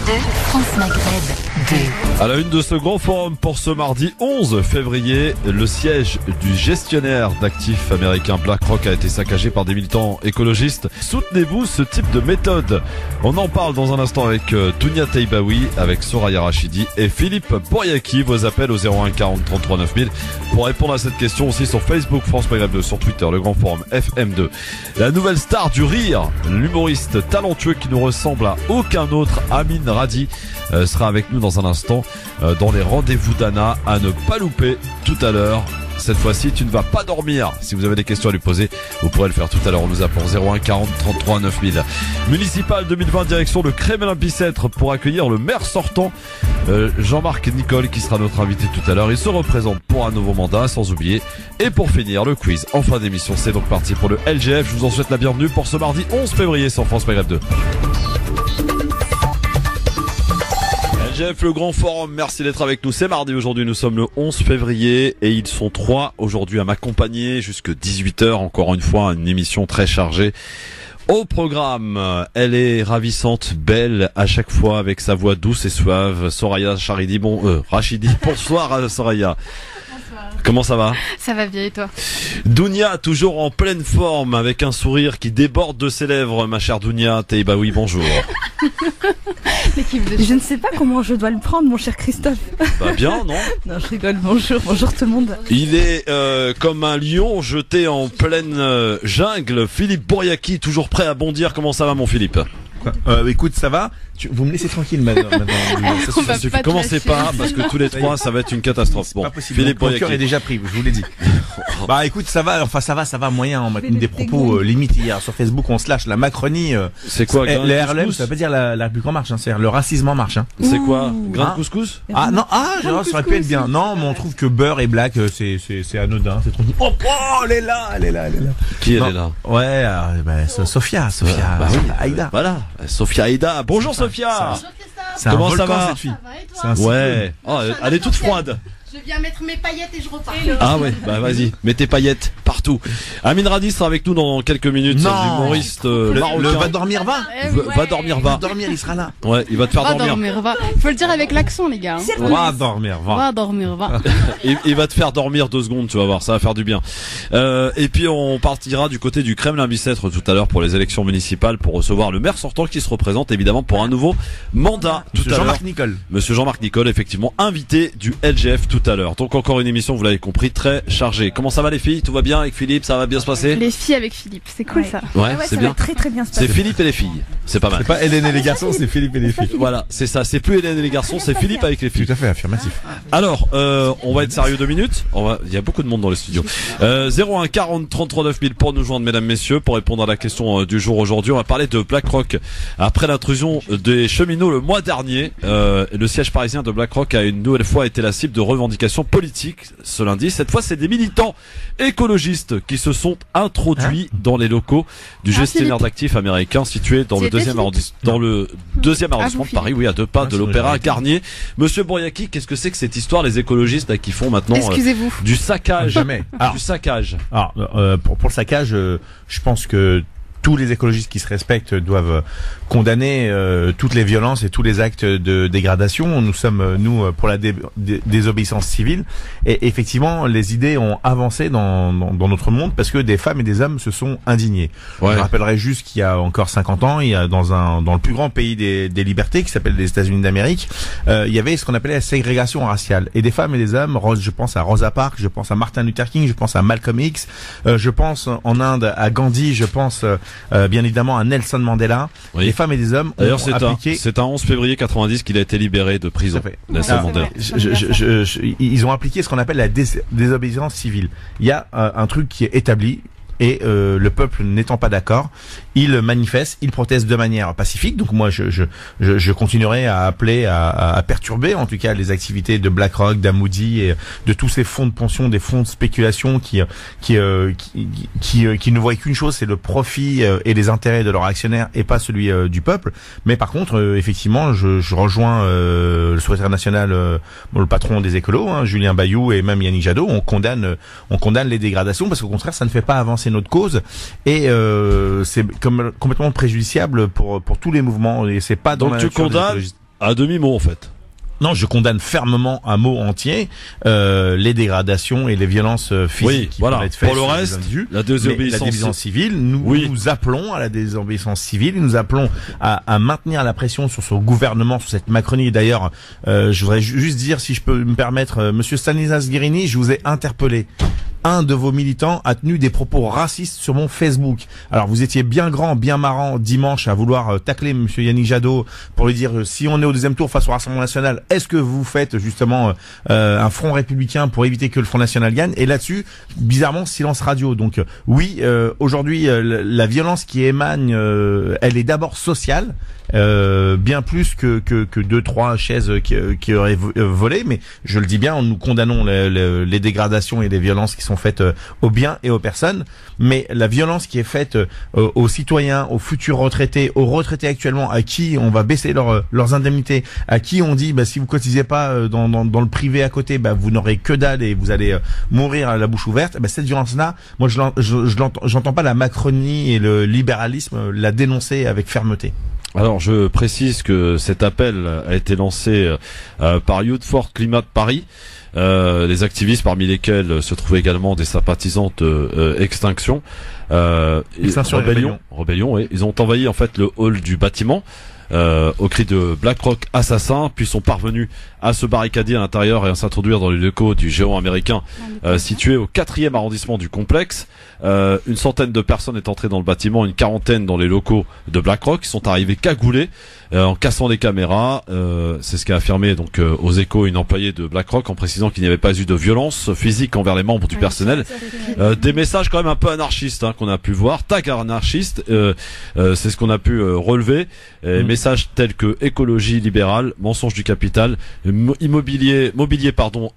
France Maghreb 2. À la une de ce grand forum pour ce mardi 11 février, le siège du gestionnaire d'actifs américain BlackRock a été saccagé par des militants écologistes. Soutenez-vous ce type de méthode? On en parle dans un instant avec Dounia Teibaoui, avec Soraya Rachidi et Philippe Boriaki. Vos appels au 01 40 33 9000 pour répondre à cette question aussi sur Facebook France Maghreb 2, sur Twitter, le grand forum FM2. La nouvelle star du rire, l'humoriste talentueux qui ne ressemble à aucun autre, Amin Radi, sera avec nous dans un instant dans les rendez-vous d'Anna à ne pas louper tout à l'heure. Cette fois-ci, tu ne vas pas dormir. Si vous avez des questions à lui poser, vous pourrez le faire tout à l'heure en nous appelant 01 40 33 9000. Municipal 2020, direction le Kremlin-Bicêtre pour accueillir le maire sortant, Jean-Marc Nicole, qui sera notre invité tout à l'heure. Il se représente pour un nouveau mandat, sans oublier. Et pour finir, le quiz en fin d'émission. C'est donc parti pour le LGF. Je vous en souhaite la bienvenue pour ce mardi 11 février sur France Maghreb 2. LGF, le grand forum, merci d'être avec nous. C'est mardi aujourd'hui, nous sommes le 11 février et ils sont 3 aujourd'hui à m'accompagner jusque 18h. Encore une fois, une émission très chargée. Au programme, elle est ravissante, belle à chaque fois avec sa voix douce et suave. Soraya Rachidi, bonsoir Soraya. Comment ça va? Ça va bien et toi? Dounia, toujours en pleine forme, avec un sourire qui déborde de ses lèvres, ma chère Dounia Teibaoui, bonjour. Je ne sais pas comment je dois le prendre, mon cher Christophe. Bah bien, non? Non, je rigole, bonjour tout le monde. Il est comme un lion jeté en pleine jungle. Philippe Boriaki, toujours prêt à bondir. Comment ça va, mon Philippe? Écoute, ça va? Vous me laissez tranquille maintenant. Ça suffit. Commencez pas, parce que tous les trois, ça va être une catastrophe. Bon, Philippe Boriaki. Mon cœur est déjà pris, je vous l'ai dit. Bah écoute, ça va moyen. On m'a tenu des propos limites hier sur Facebook. On se lâche. La Macronie. C'est quoi? Les RLM, ça veut pas dire la République en marche. Hein, c'est le racisme en marche. Hein. C'est quoi? Grain de couscous? Ah non, ça aurait pu être bien. Non, mais on trouve que beurre et black, c'est anodin. C'est trop. Oh, elle est là. Qui elle est là? Ouais, Sophia. Bah oui, Aïda. Voilà, Sophia Aïda. Bonjour Sophia. Comment ça va cette fille? Ouais. Oh, elle est toute froide. Je viens mettre mes paillettes et je repars. Ah ouais, bah vas-y, mets tes paillettes partout. Amin Radi sera avec nous dans quelques minutes. Non. L'humoriste marocain. Le va dormir, va. Va dormir, va. Il sera là. Ouais, il va te faire dormir. Va. Faut le dire avec l'accent, les gars. Va dormir, va. Va dormir, va. Il va te faire dormir 2 secondes, tu vas voir, ça va faire du bien. Et puis on partira du côté du Kremlin-Bicêtre tout à l'heure pour les élections municipales pour recevoir le maire sortant qui se représente évidemment pour un nouveau mandat tout à l'heure. Jean-Marc Nicole. Monsieur Jean-Marc Nicole, effectivement, invité du LGF tout à l'heure. Donc encore une émission, vous l'avez compris, très chargée. Comment ça va les filles? Tout va bien avec Philippe? Ça va bien se passer? Les filles avec Philippe, c'est cool ça. Ouais, ça c'est bien. va très bien se passer. C'est Philippe et les filles. C'est pas mal. C'est pas Hélène et les garçons, c'est Philippe et les filles. Voilà, c'est ça. C'est plus Hélène et les garçons, c'est Philippe avec les filles. Tout à fait, affirmatif. Alors, on va être sérieux 2 minutes. Il y a beaucoup de monde dans le studio. 01 40 33 9000 pour nous joindre, mesdames, messieurs, pour répondre à la question du jour aujourd'hui. On va parler de BlackRock. Après l'intrusion des cheminots le mois dernier, le siège parisien de BlackRock a une nouvelle fois été la cible de revendications politiques ce lundi. Cette fois, c'est des militants écologistes qui se sont introduits dans les locaux du gestionnaire d'actifs américain situé dans le deuxième arrondissement de Paris, oui, à 2 pas de l'Opéra Garnier. Monsieur Boriaki, qu'est-ce que c'est que cette histoire, les écologistes là, qui font maintenant du saccage? Jamais. Du saccage. Alors, pour le saccage, je pense que tous les écologistes qui se respectent doivent condamner toutes les violences et tous les actes de dégradation. Nous sommes, pour la désobéissance civile. Et effectivement, les idées ont avancé dans notre monde parce que des femmes et des hommes se sont indignés. Ouais. Je rappellerai juste qu'il y a encore 50 ans, il y a dans le plus grand pays des libertés, qui s'appelle les États-Unis d'Amérique, il y avait ce qu'on appelait la ségrégation raciale. Et des femmes et des hommes, je pense à Rosa Parks, je pense à Martin Luther King, je pense à Malcolm X, je pense en Inde à Gandhi, je pense bien évidemment à Nelson Mandela. Oui. Les femmes et des hommes d'ailleurs ont appliqué... c'est un 11 février 90 qu'il a été libéré de prison. Nelson Mandela. Ils ont appliqué ce qu'on appelle la désobéissance civile. Il y a un truc qui est établi. Et le peuple n'étant pas d'accord, il manifeste, il proteste de manière pacifique. Donc moi, je continuerai à appeler à perturber, en tout cas, les activités de BlackRock, d'Amoudi et de tous ces fonds de pension, des fonds de spéculation qui ne voient qu'une chose, c'est le profit et les intérêts de leurs actionnaires et pas celui du peuple. Mais par contre, effectivement, je rejoins le secrétaire national, le patron des écolos, Julien Bayou et même Yannick Jadot. On condamne les dégradations parce qu'au contraire, ça ne fait pas avancer notre cause et c'est complètement préjudiciable pour tous les mouvements et c'est pas dans donc la tu condamnes À demi-mot en fait. Non, je condamne fermement un mot entier les dégradations et les violences physiques Oui, qui voilà. peuvent être faites Pour le sur les reste, individus. la désobéissance civile, nous appelons à la désobéissance civile, nous appelons à maintenir la pression sur ce gouvernement, sur cette Macronie. Et d'ailleurs, je voudrais juste dire, si je peux me permettre, Monsieur Stanislas Guérini, je vous ai interpellé. Un de vos militants a tenu des propos racistes sur mon Facebook. Alors vous étiez bien grand, bien marrant dimanche à vouloir tacler Monsieur Yannick Jadot pour lui dire si on est au deuxième tour face au Rassemblement National, est-ce que vous faites justement un front républicain pour éviter que le Front National gagne? Et là-dessus, bizarrement, silence radio. Donc oui, aujourd'hui, la violence qui émane, elle est d'abord sociale. Bien plus que 2-3 chaises qui auraient volé, mais je le dis bien, nous condamnons les dégradations et les violences qui sont faites aux biens et aux personnes, mais la violence qui est faite aux citoyens, aux futurs retraités, aux retraités actuellement à qui on va baisser leurs indemnités, à qui on dit si vous cotisez pas dans le privé à côté, vous n'aurez que dalle et vous allez mourir à la bouche ouverte. Cette violence-là, moi j'entends pas la Macronie et le libéralisme la dénoncer avec fermeté. Alors je précise que cet appel a été lancé par Youth for Climate Paris, les activistes parmi lesquels se trouvaient également des sympathisants de Extinction, Rébellion, oui. Ils ont envahi en fait le hall du bâtiment au cri de BlackRock assassin, puis sont parvenus à se barricader à l'intérieur et à s'introduire dans les locaux du géant américain situé au 4e arrondissement du complexe. Une centaine de personnes est entrée dans le bâtiment, une quarantaine dans les locaux de BlackRock. Ils sont arrivés cagoulés en cassant les caméras. C'est ce qu'a affirmé donc aux Échos une employée de BlackRock en précisant qu'il n'y avait pas eu de violence physique envers les membres du personnel. Des messages quand même un peu anarchistes qu'on a pu voir, tag anarchiste, c'est ce qu'on a pu relever. Messages tels que écologie libérale, mensonge du capital, mobilier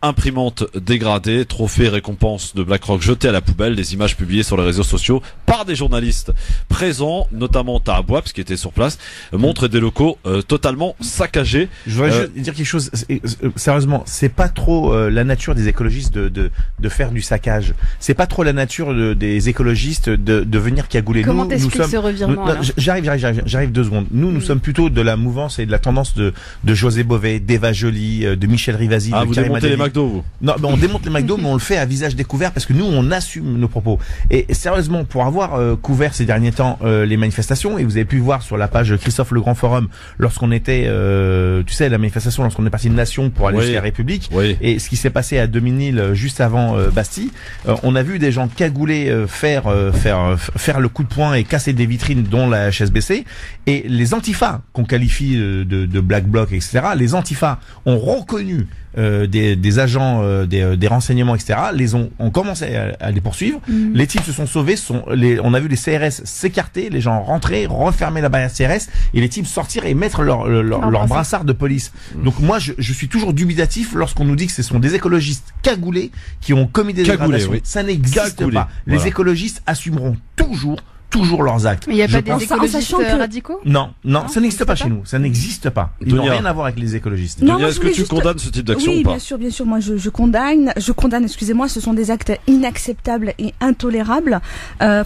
imprimante dégradée, trophée récompense de BlackRock jeté à la poubelle, des images publiées sur les réseaux sociaux par des journalistes présents, notamment Taha Bouabs qui était sur place, montrent des locaux totalement saccagés. Je voudrais juste dire quelque chose, sérieusement, c'est pas trop la nature des écologistes de faire du saccage. C'est pas trop la nature des écologistes de venir cagouler. Comment t'expliques ce revirement alors ? J'arrive 2 secondes. Nous sommes plutôt de la mouvance et de la tendance de José Bové, d'Eva Joly, de Michel Rivasi, de vous Karim démontez les Adeli. McDo, vous ? Non, on démonte les McDo, mais on le fait à visage découvert parce que nous, on assume nos propos. Et sérieusement, pour avoir couvert ces derniers temps les manifestations, et vous avez pu voir sur la page Christophe Le Grand Forum, lorsqu'on était, la manifestation, lorsqu'on est parti de Nation pour aller jusqu'à la République, et ce qui s'est passé à Dominil juste avant Bastille, on a vu des gens cagoulés faire le coup de poing et casser des vitrines, dont la HSBC, et les antifas qu'on qualifie de Black Bloc, etc. Les antifas ont reconnu des agents des renseignements, etc. On commençait à les poursuivre. Les types se sont sauvés. On a vu les CRS s'écarter, les gens rentrer, refermer la barrière CRS, et les types sortir et mettre leur brassard de police. Donc moi, je suis toujours dubitatif lorsqu'on nous dit que ce sont des écologistes cagoulés qui ont commis des dégradations. Ça n'existe pas. Les écologistes assumeront toujours leurs actes. Mais il n'y a pas des écologistes radicaux ? Non, ça n'existe pas chez nous. Ça n'existe pas. Ils n'ont rien à voir avec les écologistes. Dunia, est-ce que tu condamnes ce type d'action ou pas ? Bien sûr. Moi, je condamne. Excusez-moi. Ce sont des actes inacceptables et intolérables.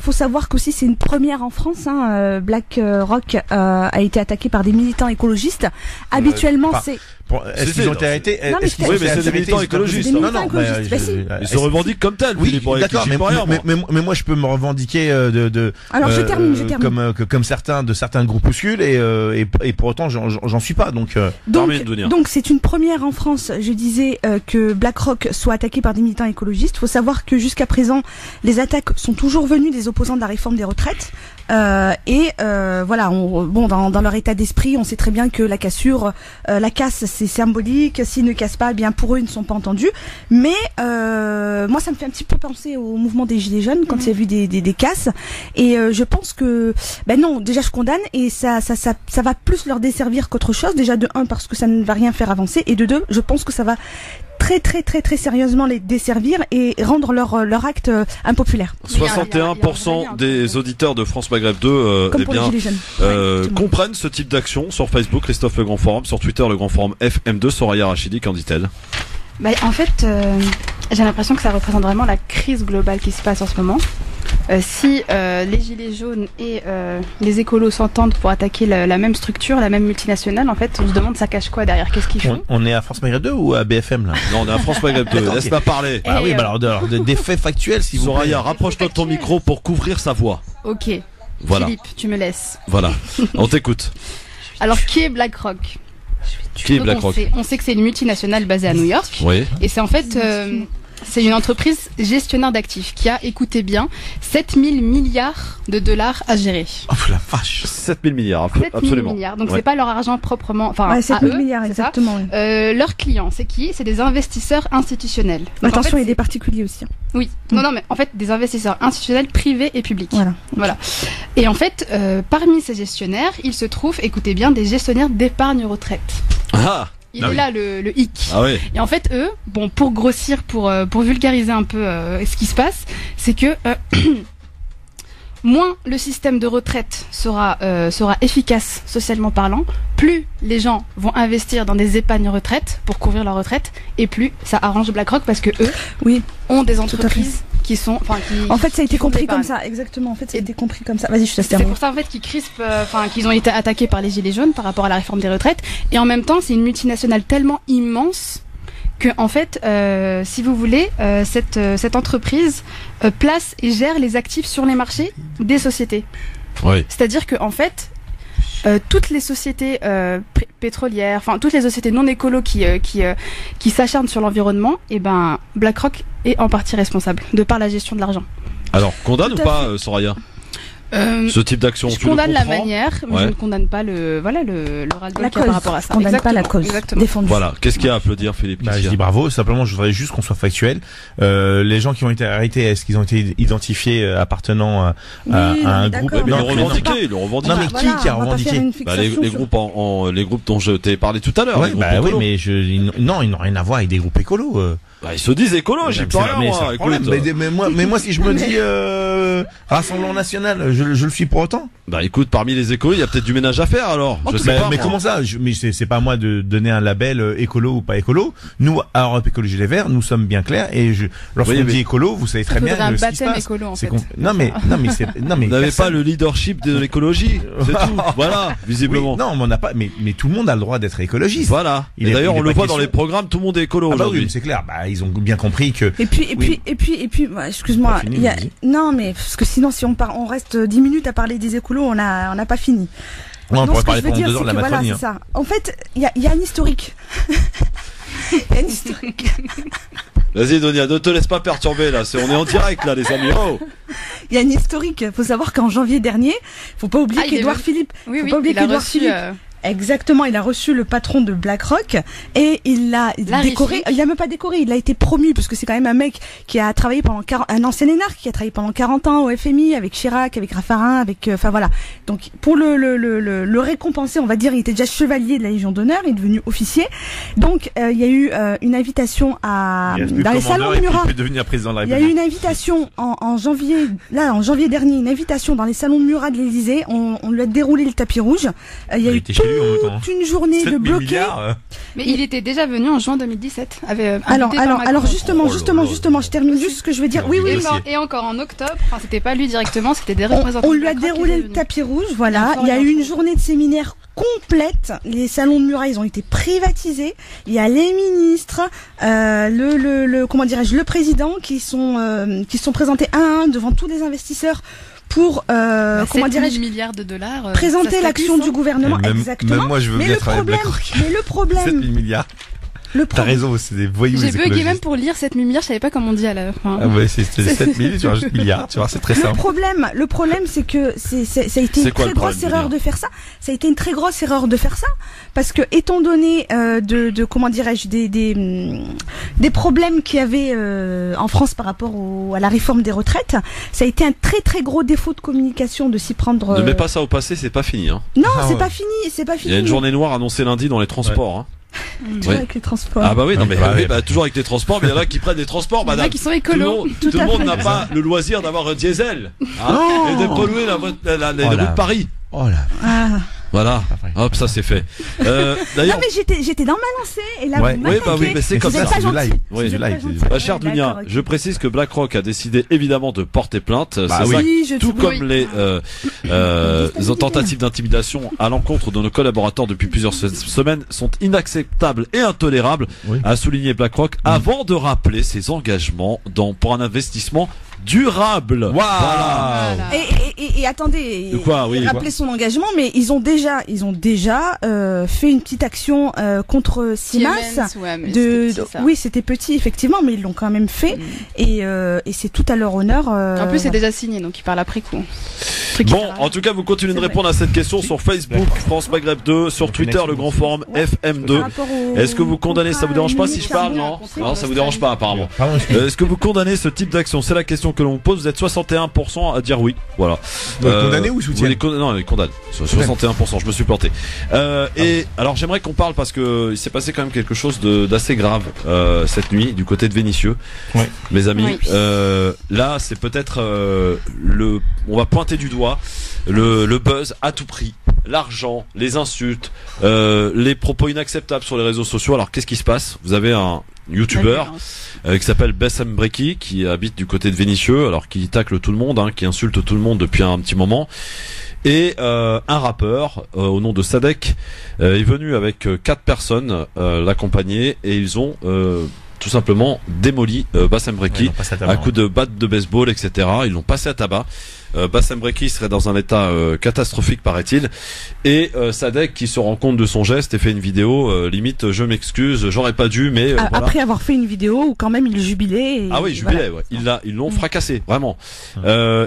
Faut savoir qu'aussi c'est une première en France. BlackRock a été attaqué par des militants écologistes. Habituellement, c'est. Est-ce qu'ils ont été arrêtés ? Oui, mais c'est des militants écologistes. Ils se revendiquent comme tels. Oui, d'accord, mais moi je peux me revendiquer alors je termine. Comme certains groupuscules et pour autant j'en suis pas. Donc c'est une première en France. Je disais que BlackRock soit attaqué par des militants écologistes. Faut savoir que jusqu'à présent les attaques sont toujours venues des opposants de la réforme des retraites. Dans leur état d'esprit, on sait très bien que la casse c'est symbolique. S'ils ne cassent pas, bien pour eux ils ne sont pas entendus. Mais moi ça me fait un petit peu penser au mouvement des Gilets jaunes quand il y a vu des casses. Et je pense que non, déjà je condamne et ça va plus leur desservir qu'autre chose. Déjà de 1 parce que ça ne va rien faire avancer et de 2 je pense que ça va très sérieusement les desservir et rendre leur acte impopulaire. 61% des auditeurs de France Maghreb 2 comprennent ce type d'action sur Facebook, Christophe Le Grand Forum, sur Twitter Le Grand Forum FM2, Soraya Rachidi, qu'en dit-elle ? En fait, J'ai l'impression que ça représente vraiment la crise globale qui se passe en ce moment. Si les gilets jaunes et les écolos s'entendent pour attaquer la même structure, la même multinationale, en fait, on se demande ça cache quoi derrière, qu'est-ce qu'ils font? On est à France Maghreb 2 ou à BFM là? Non, on est à France Maghreb 2. Laisse-la parler. Ah oui, bah alors des faits factuels, si vous Soraya, rapproche-toi de ton micro pour couvrir sa voix. Ok. Voilà. Philippe, tu me laisses. Voilà. On t'écoute. Alors, qui est BlackRock? Qui est BlackRock? On sait que c'est une multinationale basée à New York. Oui. Et c'est en fait, c'est une entreprise gestionnaire d'actifs qui a, écoutez bien, 7 000 milliards de dollars à gérer. Oh la vache. 7 000 milliards, 7 000 absolument. milliards. Donc c'est pas leur argent proprement, enfin, 7 à 000 eux, milliards, c'est ça. exactement. Oui. Leurs clients, c'est qui? C'est des investisseurs institutionnels. Donc, Attention, en fait, il y a des particuliers aussi. oui. Non, mais en fait, des investisseurs institutionnels privés et publics. Voilà. Et en fait, parmi ces gestionnaires, il se trouve, écoutez bien, des gestionnaires d'épargne retraite. Ah! Il est là le hic. Ah oui. Et en fait, eux, bon, pour grossir, pour vulgariser un peu ce qui se passe, c'est que moins le système de retraite sera efficace socialement parlant, plus les gens vont investir dans des épargnes retraite pour couvrir leur retraite, et plus ça arrange BlackRock parce que eux ont des entreprises qui sont, en fait, ça a été compris comme ça, exactement. En fait, ça a été compris comme ça. Vas-y, je te laisse terminer. C'est pour ça en fait qu'ils crispent, qu'ils ont été attaqués par les gilets jaunes par rapport à la réforme des retraites, et en même temps, c'est une multinationale tellement immense que en fait, si vous voulez, cette entreprise place et gère les actifs sur les marchés des sociétés. Oui. C'est-à-dire que en fait, toutes les sociétés pétrolières, enfin toutes les sociétés non écolo qui s'acharnent sur l'environnement, et ben BlackRock est en partie responsable de par la gestion de l'argent. Alors, condamne ou pas, Soraya? Ce type d'action, je condamne la manière, mais je ne condamne pas le ras-le-bol qu'il y a par rapport à ça. Je condamne pas la cause défendue. Voilà. Qu'est-ce qu'il y a à applaudir, Philippe? Je dis bravo. Simplement, je voudrais juste qu'on soit factuel. Les gens qui ont été arrêtés, est-ce qu'ils ont été identifiés appartenant à un groupe? Ils l'ont revendiqué. Non, mais qui a revendiqué? Les groupes dont je t'ai parlé tout à l'heure. Oui, mais ils n'ont rien à voir avec des groupes écolos. Ils se disent écolos, j'y peux rien, moi. Mais moi, si je me dis Rassemblement National, je le suis pour autant. Bah écoute, parmi les écolos, il y a peut-être du ménage à faire alors. Je sais pas. Mais comment ça? Mais c'est pas à moi de donner un label écolo ou pas écolo. Nous, à Europe Écologie Les Verts, nous sommes bien clairs. Et lorsqu'on dit écolo, vous savez très bien un baptême écolo en fait. Non mais vous n'avez pas le leadership de l'écologie, c'est tout. Voilà, visiblement. Oui, non, mais on n'a pas. Mais tout le monde a le droit d'être écologiste. Voilà. Et d'ailleurs, on le voit dans les programmes, tout le monde est écolo aujourd'hui. Oui, c'est clair. Ils ont bien compris que. Et puis, excuse-moi. Non, mais parce que sinon, si on reste 10 minutes à parler des écolos, on n'a pas fini. On pourrait parler pendant 2 heures de la Macronie. Voilà, c'est ça. En fait, il y a un historique. Vas-y, Donia, ne te laisse pas perturber là. On est en direct là, les amis. Oh. Il y a une historique. Faut savoir qu'en janvier dernier, faut pas oublier qu'Édouard Philippe. Exactement, il a reçu le patron de BlackRock et il l'a décoré. Il l'a même pas décoré, il a été promu parce que c'est quand même un mec qui a travaillé un ancien énarque qui a travaillé pendant 40 ans au FMI avec Chirac, avec Raffarin, enfin voilà. Donc pour le récompenser, on va dire, il était déjà chevalier de la Légion d'honneur, il est devenu officier. Donc il y a eu une invitation dans les salons de Murat. Il y a eu une invitation en janvier dernier, une invitation dans les salons de Murat de l'Élysée. On lui a déroulé le tapis rouge. Il y a eu toute une journée de bloqués. Mais il était déjà venu en juin 2017. Alors justement, je termine juste ce que je veux dire. Oui. Et encore en octobre, c'était pas lui directement, c'était des représentants. On lui a déroulé le tapis rouge, voilà. Il y a eu une journée de séminaire complète. Les salons de Murat, ils ont été privatisés. Il y a les ministres, le président qui sont présentés un à un devant tous les investisseurs pour milliards de dollars présenter l'action du gouvernement. Exactement. Même moi, je veux bien travailler avec BlackRock. Mais le problème, 7 000 milliards. T'as raison, c'est des voyous. J'ai bugué même pour lire 7 000 milliards, je savais pas comment on dit à la fin. Ah ouais, c'est 7 000, tu rajoutes milliards, tu vois, c'est très simple. Le problème, c'est que ça a été une très grosse erreur de faire ça. Ça a été une très grosse erreur de faire ça, parce que étant donné des problèmes qu'il y avait en France par rapport à la réforme des retraites, ça a été un très très gros défaut de communication de s'y prendre. Ne mets pas ça au passé, c'est pas fini. Hein. Non, c'est pas fini. Il y a une journée noire annoncée lundi dans les transports. Hein. Toujours avec les transports. Ah bah oui, toujours avec les transports, mais il y en a qui prennent des transports, madame. Il y en a qui sont écolos. Tout le monde n'a pas le loisir d'avoir un diesel et de polluer les routes de Paris. Oh là. Voilà. Hop, ça c'est fait. Non D'ailleurs. mais j'étais dans ma lancée et là Ouais. vous Oui, m'attaquez. bah oui, mais c'est Mais comme Vous ça. êtes pas c'est du gentil. live. Oui. C'est du live. Ma chère Ouais, Dunia, d'accord, ok. je précise que BlackRock a décidé évidemment de porter plainte. Bah c'est oui. ça, Oui, je tout oui. comme les tentatives d'intimidation à l'encontre de nos collaborateurs depuis plusieurs semaines sont inacceptables et intolérables, Oui. a souligné BlackRock avant de rappeler ses engagements pour un investissement durable. Waouh. Voilà. Voilà. Et attendez, De quoi, oui, rappelez son engagement, mais ils ont déjà fait une petite action contre Siemens. Ouais, mais c'est ça. Oui, c'était petit effectivement, mais ils l'ont quand même fait et c'est tout à leur honneur. En plus, c'est déjà signé, donc ils parlent après coup. Truc qui Bon, sert à rien. en tout cas, vous continuez de C'est répondre à cette question sur Facebook, France Maghreb 2, sur Twitter, le grand forum FM2. Par rapport au Est-ce que vous condamnez, ça vous dérange pas si je parle, Charbon, non? contrat Non, en ça vous dérange pas apparemment. Pardon, excusez-moi. Est-ce que vous condamnez ce type d'action? C'est la question que l'on pose. Vous êtes 61% à dire oui. Voilà. Condamné ou soutien? Non, les condamne. 61%, je me suis planté. Et alors j'aimerais qu'on parle parce que il s'est passé quand même quelque chose d'assez grave cette nuit du côté de Vénissieux. Ouais. Mes amis, Oui. là c'est peut-être on va pointer du doigt le buzz à tout prix, l'argent, les insultes, les propos inacceptables sur les réseaux sociaux. Alors qu'est-ce qui se passe? Vous avez un YouTuber qui s'appelle Bassem Breki, qui habite du côté de Vénissieux, alors qui tacle tout le monde, hein, qui insulte tout le monde depuis un petit moment. Et un rappeur au nom de Sadek est venu avec 4 personnes l'accompagner et ils ont tout simplement démoli Bassem Breki à coups de batte de baseball, etc. Ils l'ont passé à tabac. Bassem Breki serait dans un état catastrophique, paraît-il, et Sadek qui se rend compte de son geste et fait une vidéo limite je m'excuse, j'aurais pas dû, mais voilà. Après avoir fait une vidéo où quand même il jubilait. Et Ah oui, jubilé, ouais. Ils l'ont fracassé, vraiment.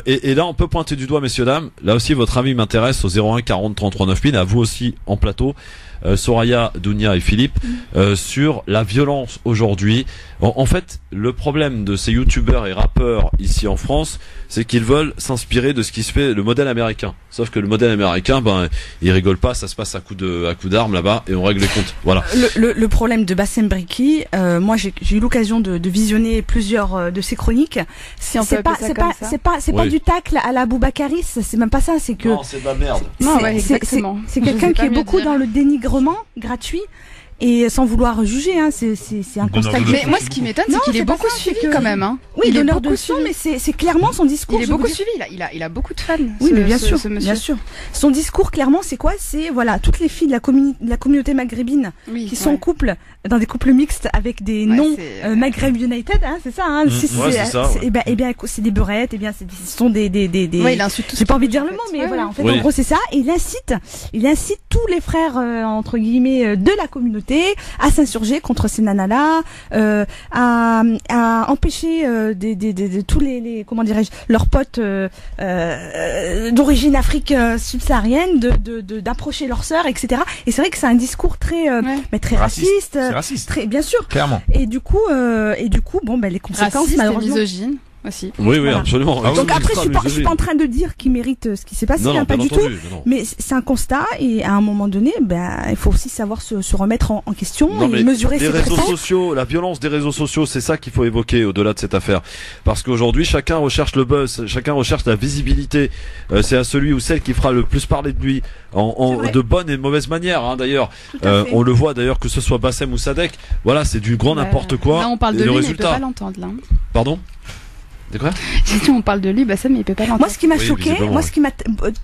Et là, on peut pointer du doigt, messieurs, dames. Là aussi, votre avis m'intéresse au 01 40 33 9000, à vous aussi en plateau. Soraya, Dounia et Philippe, sur la violence aujourd'hui. En fait, le problème de ces youtubeurs et rappeurs ici en France, c'est qu'ils veulent s'inspirer de ce qui se fait, le modèle américain. Sauf que le modèle américain, ben, il rigole pas, ça se passe à coup d'armes là-bas et on règle les comptes. Voilà. Le problème de Bassem Breki, moi j'ai eu l'occasion de visionner plusieurs de ses chroniques. Si on peut appeler ça comme ça. C'est pas Oui. du tacle à la Boubacaris, c'est même pas ça, c'est que Non, c'est de la merde. Non, c'est- ouais, c'est- exactement. c'est Je quelqu'un sais qui pas est mieux beaucoup dire. dans le dénigrement gratuit et sans vouloir juger, hein, c'est un constat. que- Mais moi, ce qui m'étonne, Non, c'est qu'il c'est est pas beaucoup ça, c'est suivi que- quand même. Hein. Oui, il est donneur de beaucoup leçons, suivi. mais c'est clairement son discours. Il est je vais beaucoup vous dire. suivi. Il a beaucoup de fans. Oui, mais bien ce sûr, monsieur. bien sûr. Son discours, clairement, c'est quoi? C'est voilà, toutes les filles de la communauté maghrébine Oui, qui sont en ouais. couple, dans des couples mixtes avec des Ouais, noms c'est- Maghreb United, hein, c'est ça. Hein, Ouais, c'est ça, ouais. Eh bien, c'est des beurettes. Eh bien, ce sont des. Ouais, il insulte tout. J'ai pas envie de dire le mot, en fait. mais Ouais, voilà. ouais. En fait, Oui. en gros, c'est ça. Et il incite tous les frères entre guillemets de la communauté à s'insurger contre ces nanas-là, à empêcher tous les comment dirais-je leurs potes d'origine Afrique subsaharienne d'approcher leurs sœurs, etc. Et c'est vrai que c'est un discours très mais très raciste, C'est raciste. très bien sûr. Clairement. Et du coup, bon, ben les conséquences Raciste et malheureusement. misogyne aussi. Oui, Voilà. absolument. Ah oui, Donc Extra après, je suis pas en train de dire qu'il mérite ce qui s'est passé, Non, non, pas bien du entendu, tout. non. Mais c'est un constat et à un moment donné, ben il faut aussi savoir se remettre en question Non, mais et mesurer les ses réseaux propos. sociaux, la violence des réseaux sociaux, c'est ça qu'il faut évoquer au-delà de cette affaire. Parce qu'aujourd'hui, chacun recherche le buzz, chacun recherche la visibilité. C'est à celui ou celle qui fera le plus parler de lui, C'est vrai. de bonne et de mauvaise manière. Hein, d'ailleurs, Tout à fait. on le voit d'ailleurs que ce soit Bassem ou Sadek. Voilà, c'est du grand n'importe quoi. Là, on parle Et de le lui, mais il peut résultat. pas l'entendre là. Pardon. C'est quoi? J'ai dit on parle de lui, bah ça, mais il peut pas l'entendre. Moi, ce qui m'a Oui, choqué, visiblement, moi, oui. ce qui m'a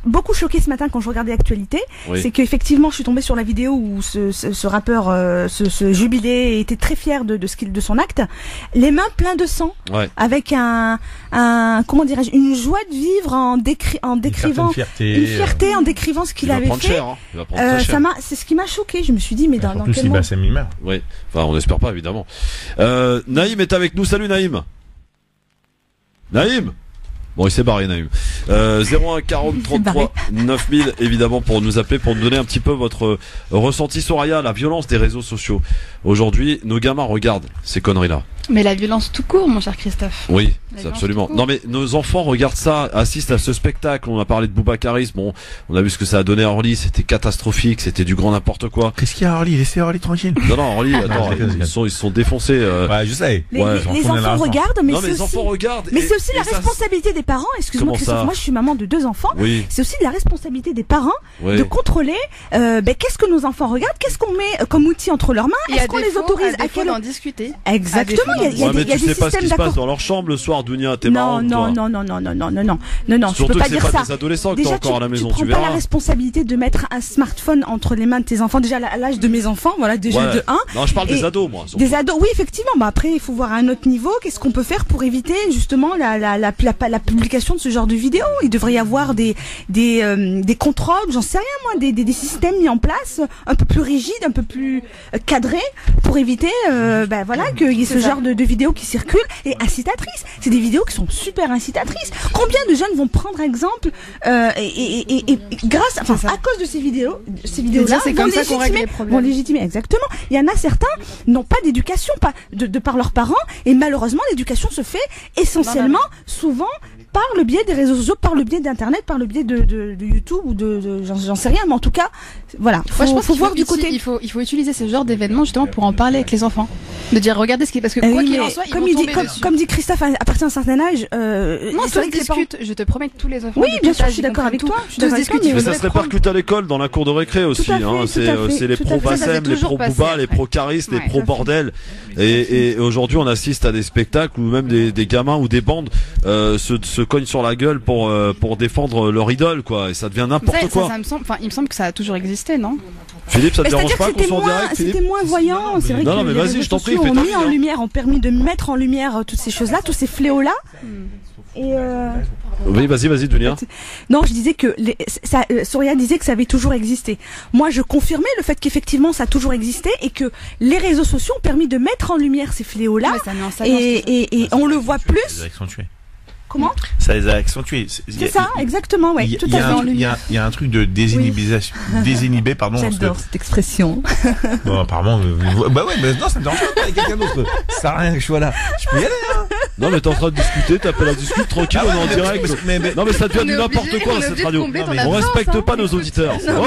beaucoup choqué ce matin quand je regardais l'actualité, Oui. c'est qu'effectivement, je suis tombée sur la vidéo où ce rappeur se jubilait et était très fier de son acte, les mains pleines de sang, Ouais. avec un comment dirais-je, une joie de vivre en décrivant Une fierté. une fierté en décrivant ce Il qu'il va avait prendre fait. cher. Hein. Il va prendre très cher. C'est ce qui m'a choqué. Je me suis dit, mais dans Surtout quel si monde Bassem il meurt. Oui. Enfin, on n'espère pas évidemment. Naïm est avec nous. Salut Naïm. Naïm. Bon, il s'est barré, Naïm. 01 40 33 9000, évidemment, pour nous appeler, pour nous donner un petit peu votre ressenti, Soraya, la violence des réseaux sociaux. Aujourd'hui, nos gamins regardent ces conneries-là. Mais la violence tout court, mon cher Christophe. Oui, La c'est violence absolument. tout court. Non, mais nos enfants regardent ça, assistent à ce spectacle. On a parlé de Boubacaris. Bon, on a vu ce que ça a donné à Orly. C'était catastrophique. C'était du grand n'importe quoi. Qu'est-ce qu'il y a, Orly? Laissez Orly tranquille. Non, non, Orly, attends, je déconne. ils se sont défoncés. Ouais, je sais. Les, Ouais, les enfants regardent, mais non, c'est mais les aussi, enfants regardent. mais et- c'est aussi et la ça- responsabilité des des parents, excuse-moi Comment Christophe, ça? moi je suis maman de 2 enfants, Oui. c'est aussi de la responsabilité des parents Oui. de contrôler qu'est-ce que nos enfants regardent, qu'est-ce qu'on met comme outil entre leurs mains, Et est-ce qu'on les autorise à quel d'en discuter. Exactement, il y a Ouais, mais des tu sais pas ce qui systèmes se passe d'accord. dans leur chambre le soir, Dounia, t'es Non, marrante, non, toi. non, non, non, non, non, non, non, non, non, je Surtout peux que pas c'est dire pas ça. des adolescents que t'as Déjà, encore à la maison, tu tu prends pas la verras. responsabilité de mettre un smartphone entre les mains de tes enfants. Déjà à l'âge de mes enfants, voilà, déjà Ouais. de 1. Non, je parle des Et ados, moi. surtout. Des ados, oui, effectivement. Bah après, il faut voir à un autre niveau. Qu'est-ce qu'on peut faire pour éviter justement la publication de ce genre de vidéos? Il devrait y avoir des contrôles, j'en sais rien moi, des systèmes mis en place, un peu plus rigides, un peu plus cadrés, pour éviter, voilà, qu'il y ait ce genre de vidéos qui circulent et incitatrices. C'est des vidéos qui sont super incitatrices. Combien de jeunes vont prendre exemple et grâce, enfin, à cause de ces vidéos-là, C'est comme ça qu'on règle les problèmes. vont légitimer, exactement. Il y en a certains n'ont pas d'éducation, pas de par leurs parents, et malheureusement l'éducation se fait essentiellement, souvent par le biais des réseaux sociaux, par le biais d'internet, par le biais de YouTube ou j'en sais rien, mais en tout cas, voilà. Moi, je pense faut qu'il voir du côté. il faut utiliser ce genre d'événements justement pour en parler avec les enfants, de dire regardez ce qui est parce que quoi Oui, qu'il mais en soit, ils comme vont il dit, tomber dessus. comme dit Christophe, à partir d'un certain âge, Non, c'est vrai tous que les parents- discutent. Je te promets que tous les enfants. Oui, de bien tout sûr, âge, je suis ils d'accord avec comprennent toi. tout. Je suis Tous d'accord avec toi, discutent, Mais ils ça voudraient se prendre- répercute à l'école, dans la cour de récré aussi. à fait, Hein. tout à C'est fait, les tout à fait. pro Ça, c'est Bassem, les toujours pro passé Booba, les après. pro Caris, les Ouais, pro tout à fait. Bordel. Et aujourd'hui, on assiste à des spectacles où même des gamins ou des bandes se cognent sur la gueule pour défendre leur idole, quoi. Et ça devient n'importe quoi. Ça me semble, enfin, il me semble que ça a toujours existé, non? Philippe, ça te Mais dérange c'est-à-dire pas que qu'on c'était soit en moins, direct, c'était Philippe? moins voyant. C'est vrai Non, non, que mais les vas-y, réseaux je t'en prie, sociaux fais ont ta mis vie, en hein. lumière, ont permis de mettre en lumière toutes ces choses-là, tous ces fléaux-là. Et Oui, vas-y, Dunia. non, je disais que Soria disait que ça avait toujours existé. Moi, je confirmais le fait qu'effectivement ça a toujours existé et que les réseaux sociaux ont permis de mettre en lumière ces fléaux-là. Mais ça met en saillance, Et on le voit Ça plus. les a accentués. Comment? Ça les a accentués. C'est ça, exactement, ouais, tout à fait. Il y a un truc de désinhibé, pardon. parce que- J'adore cette expression. Bon, apparemment, bah ouais, mais non, ça me dérange pas avec quelqu'un d'autre. Ça sert à rien que je sois là. Je peux y aller, hein. Non, mais t'es en train de discuter, t'appelles la discute, tranquille, Ah ouais, on est en mais- direct. mais- Non, mais ça devient On du est n'importe obligé- quoi, on est cette obligé de radio. combler Non, ton mais- On absence, respecte hein. pas nos auditeurs. Oh.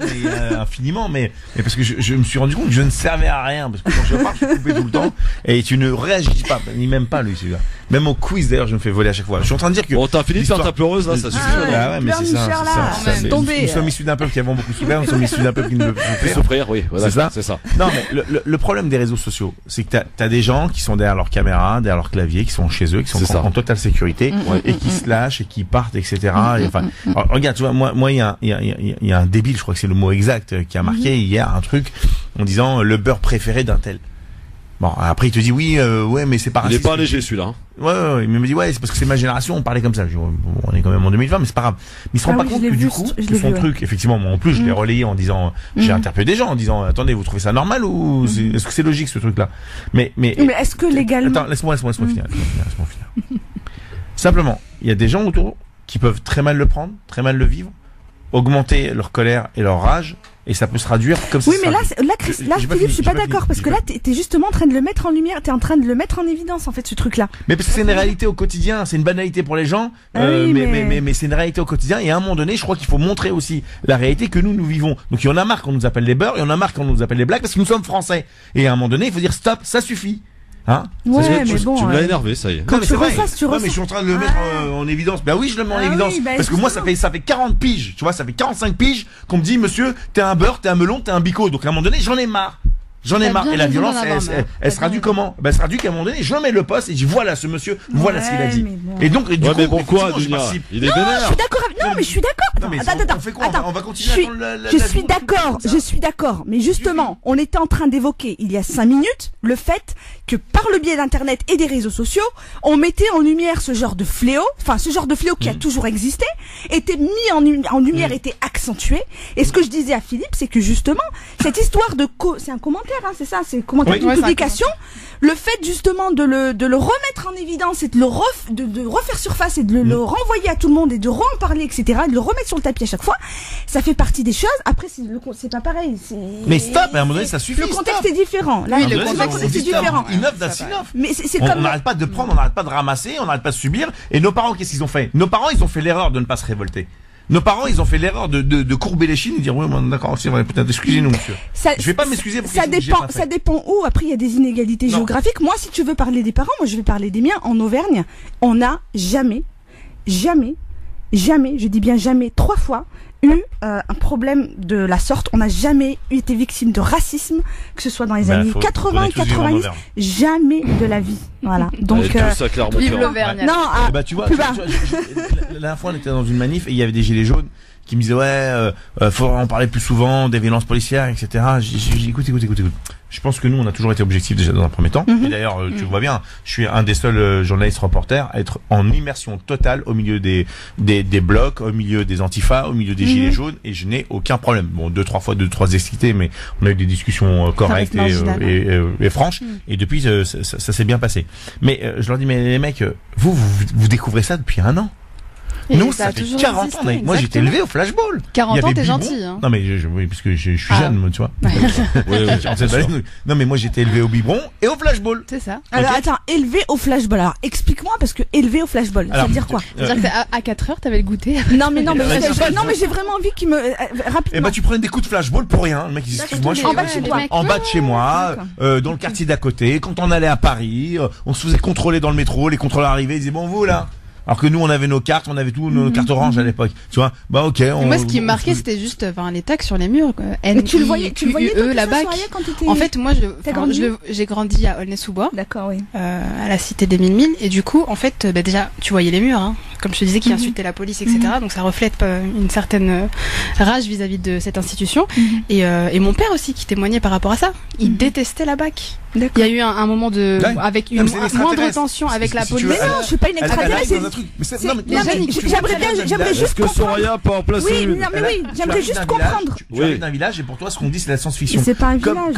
Mais, infiniment, mais parce que je me suis rendu compte que je ne servais à rien, parce que quand je parle, je suis coupé tout le temps, et tu ne réagis pas, ni même pas, lui, celui-là. Même au quiz, d'ailleurs, je me fais voler à chaque fois. Je suis en train de dire que. Bon, t'as fini de faire l'histoire- ta pleureuse, là, ça suffit. Ah ouais. Ah ouais, mais c'est ça. Pleurnicheur, c'est là, ça, c'est ça. ouais, Mais tombé. Nous sommes issus d'un peuple qui avons beaucoup souffert, nous sommes issus d'un peuple qui ne veut plus Fait souffrir. souffrir, oui, voilà, C'est ça c'est ça. Non, mais le problème des réseaux sociaux, c'est que t'as des gens qui sont derrière leur caméra, derrière leur clavier, qui sont chez eux, qui sont C'est ça. en totale sécurité, et qui se lâchent et qui partent, etc. Et enfin, alors, regarde, tu vois, moi, il y a un débile, je crois que c'est le mot exact, qui a marqué hier un truc en disant le beurre préféré d'un tel. Bon, après il te dit oui, ouais, mais c'est pas Il est raciste. pas léger, celui-là. Hein. Ouais, mais il me dit ouais, c'est parce que c'est ma génération, on parlait comme ça. Je dis, bon, on est quand même en 2020, mais c'est pas grave. Mais il se rend Ah pas oui, compte je l'ai que du vu, coup, je que l'ai son vu, ouais. truc, effectivement, moi en plus je l'ai relayé en disant, j'ai interpellé des gens en disant, attendez, vous trouvez ça normal ou est-ce que c'est logique ce truc-là? Mais est-ce que légalement? Attends, laisse-moi finir. Simplement, il y a des gens autour qui peuvent très mal le prendre, très mal le vivre, augmenter leur colère et leur rage, et ça peut se traduire comme ça. Oui, mais là, J'ai pas Philippe, je suis fini, pas j'ai pas d'accord fini, parce j'ai que pas là, t'es justement en train de le mettre en lumière, t'es en train de le mettre en évidence en fait ce truc-là. Mais parce que c'est une réalité au quotidien, c'est une banalité pour les gens, Ah oui, mais c'est une réalité au quotidien, et à un moment donné, je crois qu'il faut montrer aussi la réalité que nous vivons. Donc il y en a marre qu'on nous appelle les beurs, il y en a marre qu'on nous appelle les blacks, parce que nous sommes français. Et à un moment donné, il faut dire stop, ça suffit. Hein? Ouais, Ça, mais bon. tu me l'as énervé, ça y est. Quand Non, mais tu c'est vrai. ressasses, tu Ouais, ressasses. mais je suis en train de le mettre en évidence. Bah oui, je le mets en Ah évidence. oui, bah, parce que moi, ça justement. fait 40 piges. Tu vois, ça fait 45 piges qu'on me dit, monsieur, t'es un beurre, t'es un melon, t'es un bico. Donc à un moment donné, j'en ai marre. J'en ai T'as marre. bien Et la raison violence, d'en avoir elle marre. se traduit comment? Ben, elle se traduit qu'à un moment donné, je mets le poste et je dis, voilà ce monsieur, voilà ce qu'il a dit. mais bon. Et donc, du Ouais, coup, mais bon, quoi, effectivement, je Dunia? participe. Il est Non, je vénère. suis d'accord. Non, mais je suis d'accord. Non, mais Attends, on fait quoi? On va continuer Je suis- à prendre la Je vie suis comme d'accord, ça. je suis d'accord. Mais justement, on était en train d'évoquer il y a 5 minutes le fait que par le biais d'internet et des réseaux sociaux, on mettait en lumière ce genre de fléau, enfin ce genre de fléau qui a toujours existé, était mis en lumière, était accentué. Et ce que je disais à Philippe, c'est que justement, cette histoire de c'est un commentaire, hein, c'est ça, c'est un commentaire Oui. d'une Ouais, c'est un publication. Le fait justement de le remettre en évidence et de de refaire surface et de le renvoyer à tout le monde et de en parler, etc., de le remettre sur le tapis à chaque fois, ça fait partie des choses. Après, c'est pas pareil. Mais stop, à un moment donné, ça suffit. Le contexte stop. est différent. Là, Oui, À un le moment donné, contexte c'est est différent. Enough, that's enough. Mais c'est On comme n'arrête pas de prendre, on n'arrête pas de ramasser, on n'arrête pas de subir. Et nos parents, qu'est-ce qu'ils ont fait? Nos parents, ils ont fait l'erreur de ne pas se révolter. Nos parents, ils ont fait l'erreur de courber les chines et dire, oui, bon, d'accord, c'est vrai, peut-être, excusez-nous, monsieur. ça, Je vais pas m'excuser pour ça quelque chose que j'ai dépend, pas fait. ça dépend où. Après, il y a des inégalités Non. géographiques. Moi, si tu veux parler des parents, moi, je vais parler des miens. En Auvergne, on n'a jamais jamais, je dis bien jamais, 3 fois, eu un problème de la sorte. On n'a jamais été victime de racisme, que ce soit dans les années 80 et 90, jamais de la vie. Voilà. Donc, vive l'Auvergne. Non, tu vois, la dernière fois on était dans une manif et il y avait des gilets jaunes qui me disaient faudrait en parler plus souvent des violences policières, etc. J'ai dit écoute. Je pense que nous on a toujours été objectifs déjà dans un premier temps. Et d'ailleurs tu vois bien, je suis un des seuls journalistes reporters à être en immersion totale au milieu des blocs, au milieu des antifas, au milieu des gilets jaunes, et je n'ai aucun problème. Bon, 2-3 excités, mais on a eu des discussions correctes et franches, et depuis ça s'est bien passé. Mais je leur dis mais les mecs, vous découvrez ça depuis 1 an. Et nous, ça fait 40 ans. Moi, j'étais élevé au flashball. 40 ans, t'es gentil, hein. Non, mais oui, parce que je suis jeune, moi, tu vois. Non, mais moi, j'étais élevé au biberon et au flashball. C'est ça. Alors, attends, élevé au flashball. Alors, explique-moi, parce que élevé au flashball, ça veut dire quoi? Ça veut dire qu'à 4 heures, t'avais le goûter. Non, mais j'ai vraiment envie qu'il me, rapidement. Eh ben, tu prenais des coups de flashball pour rien. Le mec, il dit, excuse-moi, je suis en bas de chez moi, dans le quartier d'à côté. Quand on allait à Paris, on se faisait contrôler dans le métro, les contrôleurs arrivaient, ils disaient, bon, vous, là. Alors que nous on avait nos cartes, on avait tout nos cartes oranges à l'époque. Tu vois, bah ok. Moi ce qui me marquait c'était juste les tags sur les murs. Tu le voyais la BAC. En fait moi j'ai grandi à Aulnay-sous-Bois. D'accord, oui. À la cité des 1000 milles, et du coup en fait déjà tu voyais les murs, hein, comme je te disais, qui insultaient la police, etc. Donc ça reflète une certaine rage vis-à-vis de cette institution. Et mon père aussi qui témoignait par rapport à ça. Il détestait la BAC. Il y a eu un moment avec une moindre tension avec la police. Mais non, je suis pas une extraterrestre. J'aimerais juste Est-ce que Soraya peut en placer une? J'aimerais juste comprendre. Tu arrives d'un village et pour toi ce qu'on dit c'est la science-fiction. C'est pas un village.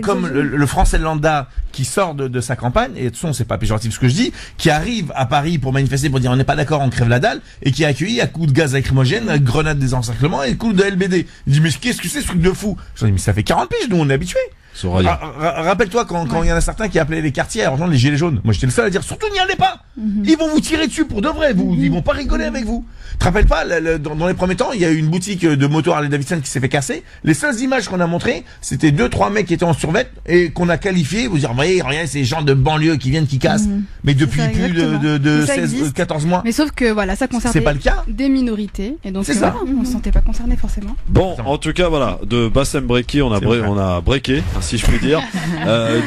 Comme le français lambda qui sort de sa campagne, et de toute façon c'est pas péjoratif ce que je dis, qui arrive à Paris pour manifester, pour dire on n'est pas d'accord, on crève la dalle, et qui est accueilli à coups de gaz lacrymogène, à grenades des encerclements et coups de LBD. Il dit mais qu'est-ce que c'est ce truc de fou? Je dis mais ça fait 40 piges, nous on est habitués. Rappelle-toi quand il y en a certains qui appelaient les quartiers à rejoindre les gilets jaunes. Moi j'étais le seul à dire surtout n'y allez pas. Ils vont vous tirer dessus pour de vrai. Ils vont pas rigoler avec vous. Tu te rappelles pas dans les premiers temps il y a eu une boutique de motos Harley Davidson qui s'est fait casser. Les seules images qu'on a montrées c'était 2-3 mecs qui étaient en survêt et qu'on a qualifié. Vous dire voyez regardez ces gens de banlieue qui viennent qui cassent. Mais depuis plus de 16-14 mois. Mais sauf que voilà ça concerne c'est pas le cas. Des minorités et donc on se sentait pas concerné forcément. Bon en tout cas voilà de Bassem Breki on a breaké si je puis dire.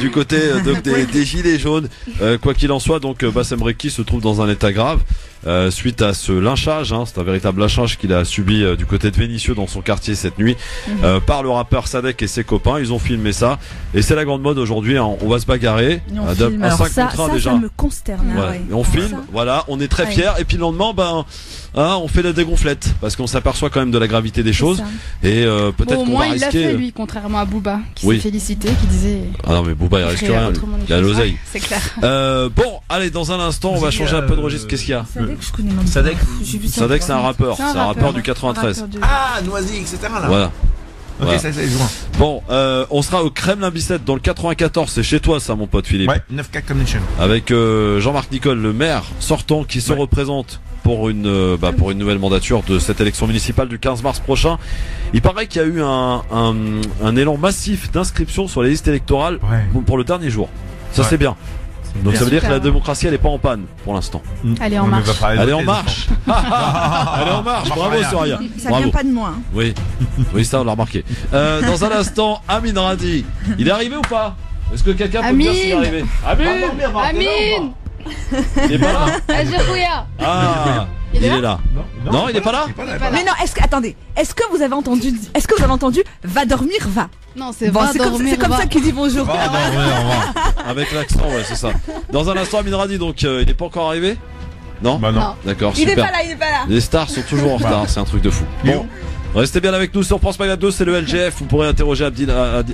Du côté des gilets jaunes, quoi qu'il en soit, donc Bassem Breki se trouve dans un état grave suite à ce lynchage. C'est un véritable lynchage qu'il a subi du côté de Vénissieux dans son quartier cette nuit par le rappeur Sadek et ses copains. Ils ont filmé ça et c'est la grande mode aujourd'hui. On va se bagarrer à 5 contre 1 déjà. Ça me consterne. On filme, voilà, on est très fiers et puis le lendemain on fait la dégonflette parce qu'on s'aperçoit quand même de la gravité des choses et peut-être qu'on va risquer. Au moins il l'a fait lui, contrairement à Booba qui s'est félicité, qui disait. Ah non mais Booba il risque rien, il a l'oseille. C'est clair. Bon, allez dans un instant on va changer un peu de registre. Qu'est-ce qu'il y a? Sadek, c'est un rappeur, c'est un rappeur du 93. Ah Noisy, etc. Là. Voilà. Ok, ça bon, on sera au Kremlin-Bicêtre dans le 94, c'est chez toi ça mon pote Philippe. Ouais, 9K Connection. Avec Jean-Marc Nicole, le maire sortant qui se représente pour une nouvelle mandature de cette élection municipale du 15 mars prochain. Il paraît qu'il y a eu un élan massif d'inscription sur les listes électorales pour le dernier jour. Ça c'est bien. Donc ça veut dire que la démocratie elle est pas en panne pour l'instant. Elle est en marche. Elle est en marche. Elle est en marche. Bravo Soraya. Ça vient pas de moi. Oui, ça on l'a remarqué. Dans un instant, Amin Radi. Il est arrivé ou pas? Est-ce que quelqu'un peut me dire s'il est arrivé? Amin. Il est pas là? Ajirouya. Ah. Il est là. Non, il est pas là. Mais non, est-ce que vous avez entendu va dormir, va. Non, c'est va dormir. C'est comme ça qu'il dit bonjour. Va dormir, va. Avec l'accent, ouais, c'est ça. Dans un instant, Amin Radi, donc il n'est pas encore arrivé? Non. Bah non. D'accord, super. Il est pas là. Les stars sont toujours en retard, c'est un truc de fou. Bon. Restez bien avec nous sur France Maghreb 2, c'est le LGF. Vous pourrez interroger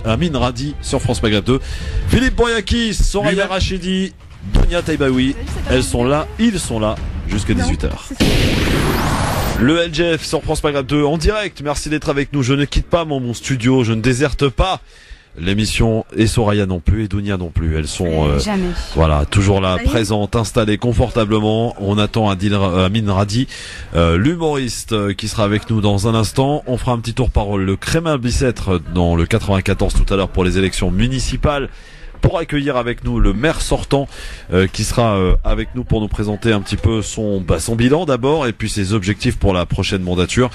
Amin Radi sur France Maghreb 2. Philippe Boyakis, Soraya Rachidi, Dunia Taibaoui, ils sont là jusqu'à 18h. Le LGF sur France Maghreb 2 en direct. Merci d'être avec nous. Je ne quitte pas mon studio, je ne déserte pas l'émission et Soraya non plus et Dunia non plus. Elles sont jamais. Voilà, toujours là, présentes, installées confortablement. On attend Amin Radi, l'humoriste qui sera avec nous dans un instant. On fera un petit tour parole le Kremlin-Bicêtre dans le 94 tout à l'heure pour les élections municipales. pour accueillir avec nous le maire sortant qui sera avec nous pour nous présenter un petit peu son bilan d'abord et puis ses objectifs pour la prochaine mandature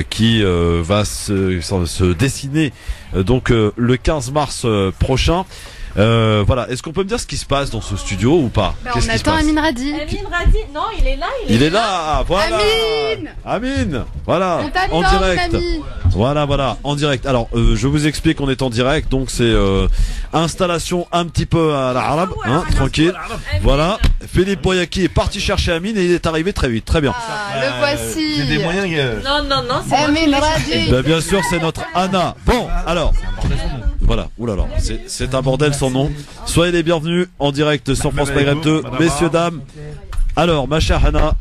qui va se dessiner donc le 15 mars prochain. Voilà, est-ce qu'on peut me dire ce qui se passe dans ce studio ou pas? On attend Amin Radi. Amin Radi, non, il est là. Il est là, voilà. Amin, voilà, en direct. Voilà, en direct. Alors, je vous explique, on est en direct, donc c'est installation un petit peu à l'arabe, hein, tranquille. Voilà, Philippe Boyaki est parti chercher Amin et il est arrivé très vite, très bien. Le voici. J'ai des moyens Non, c'est Amin Radi. Ben, bien sûr, c'est notre Anna. Bon, alors. Voilà, oulala, c'est un bordel son nom. Soyez les bienvenus en direct sur France Maghreb 2, messieurs, dames. Alors, ma chère Anna,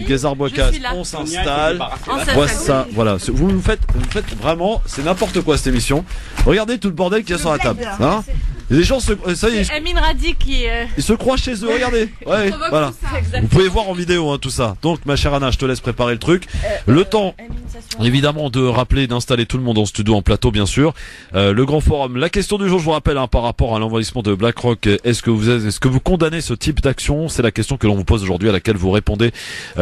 Guézard Bouakaz, on s'installe. Voilà, vous me faites vraiment, c'est n'importe quoi cette émission. Regardez tout le bordel qu'il y a sur la table. Hein, les gens ça y est, Amin Radi qui ils se croient chez eux, regardez. Ouais, voilà. Vous pouvez voir en vidéo tout ça. Donc ma chère Anna, je te laisse préparer le truc. Le temps évidemment de rappeler, d'installer tout le monde en studio, en plateau bien sûr. Le grand forum, la question du jour, je vous rappelle par rapport à l'envahissement de BlackRock, est-ce que vous condamnez ce type d'action? C'est la question que l'on vous pose aujourd'hui, à laquelle vous répondez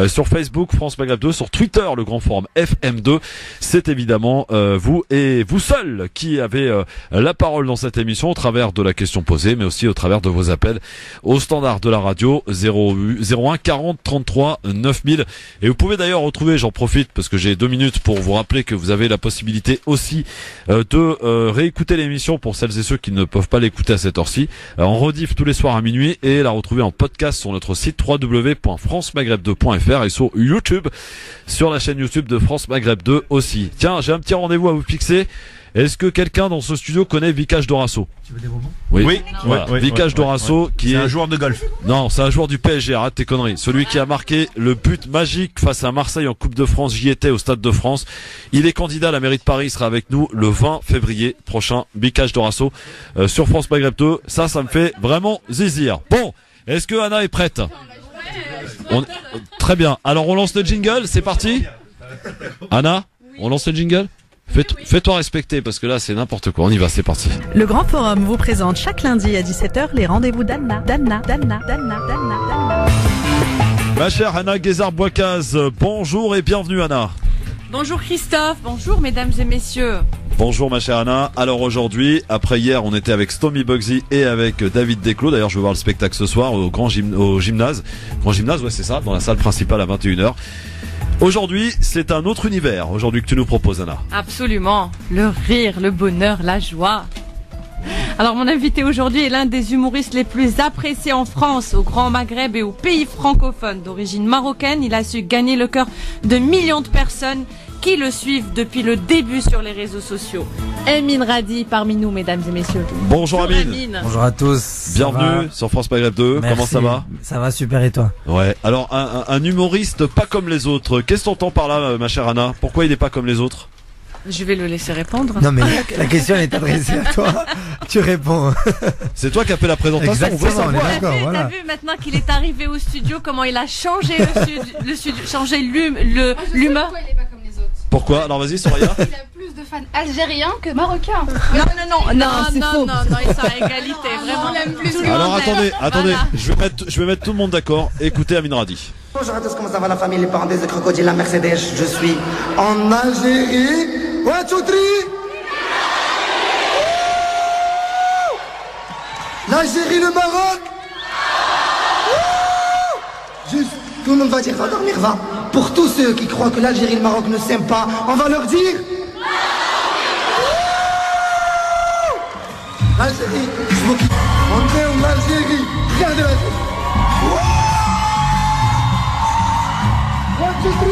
sur Facebook France Maghreb 2, sur Twitter le grand forum FM2. C'est évidemment vous et vous seuls qui avez la parole dans cette émission au travers de la question posée, mais aussi au travers de vos appels au standard de la radio 01 40 33 9000. Et vous pouvez d'ailleurs retrouver, j'en profite parce que j'ai 2 minutes pour vous rappeler que vous avez la possibilité aussi de réécouter l'émission pour celles et ceux qui ne peuvent pas l'écouter à cette heure-ci, en rediff tous les soirs à minuit, et la retrouver en podcast sur notre site www.francemaghreb2.fr et sur YouTube, sur la chaîne YouTube de France Maghreb 2 aussi. Tiens, j'ai un petit rendez-vous à vous fixer. Est-ce que quelqu'un dans ce studio connaît Vikash Dorasso? Tu veux des bonbons? Oui. Voilà. Vikash Dorasso qui est un joueur de golf. Non, c'est un joueur du PSG, arrête tes conneries. Celui qui a marqué le but magique face à Marseille en Coupe de France, j'y étais au Stade de France. Il est candidat à la mairie de Paris, il sera avec nous le 20 février prochain. Vikash Dorasso sur France Maghreb 2, ça me fait vraiment zizir. Bon, est-ce que Anna est prête? Très bien, alors on lance le jingle, c'est parti. Anna, on lance le jingle? Fais-toi respecter parce que là c'est n'importe quoi, on y va, c'est parti. Le Grand Forum vous présente chaque lundi à 17h les rendez-vous d'Anna. Ma chère Anna Guézard Bouakaz, bonjour et bienvenue Anna. Bonjour Christophe, bonjour mesdames et messieurs. Bonjour ma chère Anna. Alors aujourd'hui, après hier on était avec Stomy Bugsy et avec David Desclos. D'ailleurs je vais voir le spectacle ce soir au gymnase. Grand gymnase, ouais c'est ça, dans la salle principale à 21h. Aujourd'hui, c'est un autre univers, aujourd'hui que tu nous proposes, Anna. Absolument. Le rire, le bonheur, la joie. Alors, mon invité aujourd'hui est l'un des humoristes les plus appréciés en France, au Grand Maghreb et aux pays francophones. D'origine marocaine, il a su gagner le cœur de millions de personnes qui le suivent depuis le début sur les réseaux sociaux. Amin Radi parmi nous, mesdames et messieurs. Bonjour Amin. Bonjour à tous. Bienvenue sur France Maghreb 2. Merci. Comment ça va? Ça va super, et toi? Ouais. Alors un humoriste pas comme les autres. Qu'est-ce que t'entends par là, ma chère Anna? Pourquoi il n'est pas comme les autres? Je vais le laisser répondre. Non mais la question elle est adressée à toi. Tu réponds. C'est toi qui as fait la présentation. Exactement, on veut savoir. T'as vu maintenant qu'il est arrivé au studio comment il a changé le studio, changé l'humeur. Il est pas comme les autres. Pourquoi? Alors vas-y Soraya. Il a plus de fans algériens que marocains. Non, c'est faux. ils sont à égalité, vraiment. Alors attendez, je vais mettre tout le monde d'accord. Écoutez Amin Radi. Bonjour à tous, comment ça va la famille, les parents des crocodiles, la Mercedes. Je suis en Algérie. 1, 2, 3. L'Algérie, le Maroc. Juste, tout le monde va dire, va dormir, va. Pour tous ceux qui croient que l'Algérie et le Maroc ne s'aiment pas, on va leur dire. L'Algérie, je m'occupe. On est en Algérie. Regardez l'Algérie. 1, 2, 3.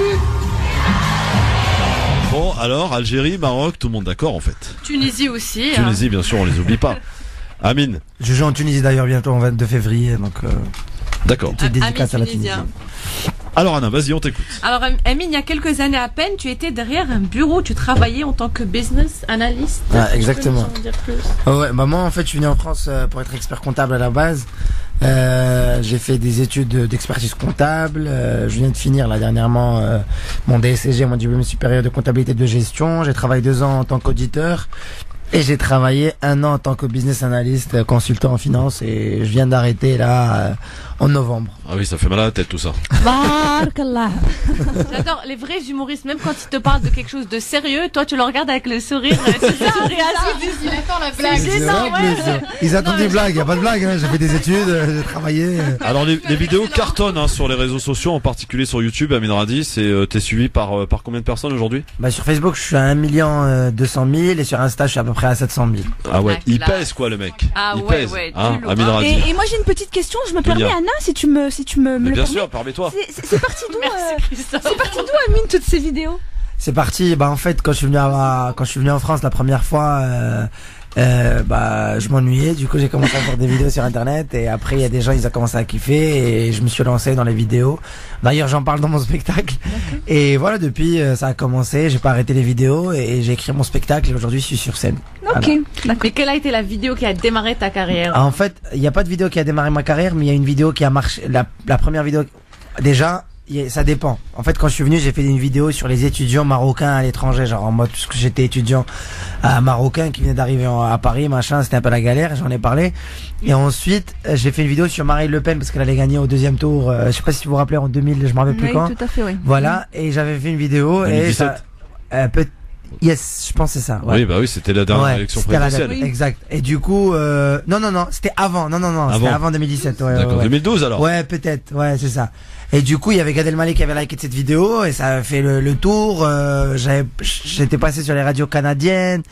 Bon, alors Algérie, Maroc, tout le monde d'accord en fait. Tunisie aussi. Tunisie, bien sûr, on les oublie pas. Amin. Je joue en Tunisie d'ailleurs bientôt en 22 février, donc d'accord. petite dédicace à la Tunisie. Alors Anna, vas-y, on t'écoute. Alors Amin, il y a quelques années à peine, tu étais derrière un bureau, tu travaillais en tant que business analyst. Ah, exactement. Tu peux nous en dire plus? Ouais, bah moi en fait je suis venu en France pour être expert comptable à la base. J'ai fait des études d'expertise comptable. Je viens de finir là dernièrement mon DSCG, mon diplôme supérieur de comptabilité de gestion. J'ai travaillé 2 ans en tant qu'auditeur. Et j'ai travaillé 1 an en tant que business analyst, consultant en finance, et je viens d'arrêter là en novembre. Ah oui, ça fait mal à la tête tout ça. Barakallah. J'adore les vrais humoristes, même quand ils te parlent de quelque chose de sérieux, toi tu le regardes avec le sourire. Il attend la blague. C'est vrai, ils attendent des blagues, y a pas de blague, hein. J'ai fait des études, j'ai travaillé. Alors les vidéos cartonnent hein, sur les réseaux sociaux, en particulier sur YouTube. Amin Radi, t'es suivi par combien de personnes aujourd'hui? Bah sur Facebook je suis à 1 200 000 et sur Insta je suis à peu près à 700 000. Ah ouais, il pèse quoi le mec. Ah il ouais, pèse, ouais, hein, lourd, Amin hein. Radi. Et moi j'ai une petite question, je me permets Anna, si tu me Mais le bien permets. sûr, permets-toi. C'est parti d'où c'est parti d'où Amine toutes ces vidéos? C'est parti, bah en fait quand je suis venu en France la première fois, bah je m'ennuyais, du coup j'ai commencé à faire des vidéos sur internet et après il y a des gens ils ont commencé à kiffer et je me suis lancé dans les vidéos. D'ailleurs j'en parle dans mon spectacle. Et voilà, depuis ça a commencé, j'ai pas arrêté les vidéos et j'ai écrit mon spectacle et aujourd'hui je suis sur scène. Ok, Voilà. d'accord. Mais quelle a été la vidéo qui a démarré ta carrière? En fait, il n'y a pas de vidéo qui a démarré ma carrière, mais il y a une vidéo qui a marché. La première vidéo, déjà, ça dépend. En fait, quand je suis venu, j'ai fait une vidéo sur les étudiants marocains à l'étranger, genre en mode, parce que j'étais étudiant marocain qui venait d'arriver à Paris, machin, c'était un peu la galère, j'en ai parlé. Et ensuite, j'ai fait une vidéo sur Marine Le Pen parce qu'elle allait gagner au 2e tour. Je sais pas si vous vous rappelez, en 2000, je me rappelle plus quand. Tout à fait, oui. Voilà, et j'avais fait une vidéo 2017. et ça, yes, je pense que c'est ça. Ouais. Oui, bah oui, c'était la dernière élection c'était présidentielle. Exact. Et du coup, non, c'était avant. Non, c'était avant 2017. Ouais, D'accord, ouais. 2012 alors. Ouais, peut-être. Ouais, c'est ça. Et du coup, il y avait Gad Elmaleh qui avait liké cette vidéo et ça a fait le tour. J'étais passé sur les radios canadiennes,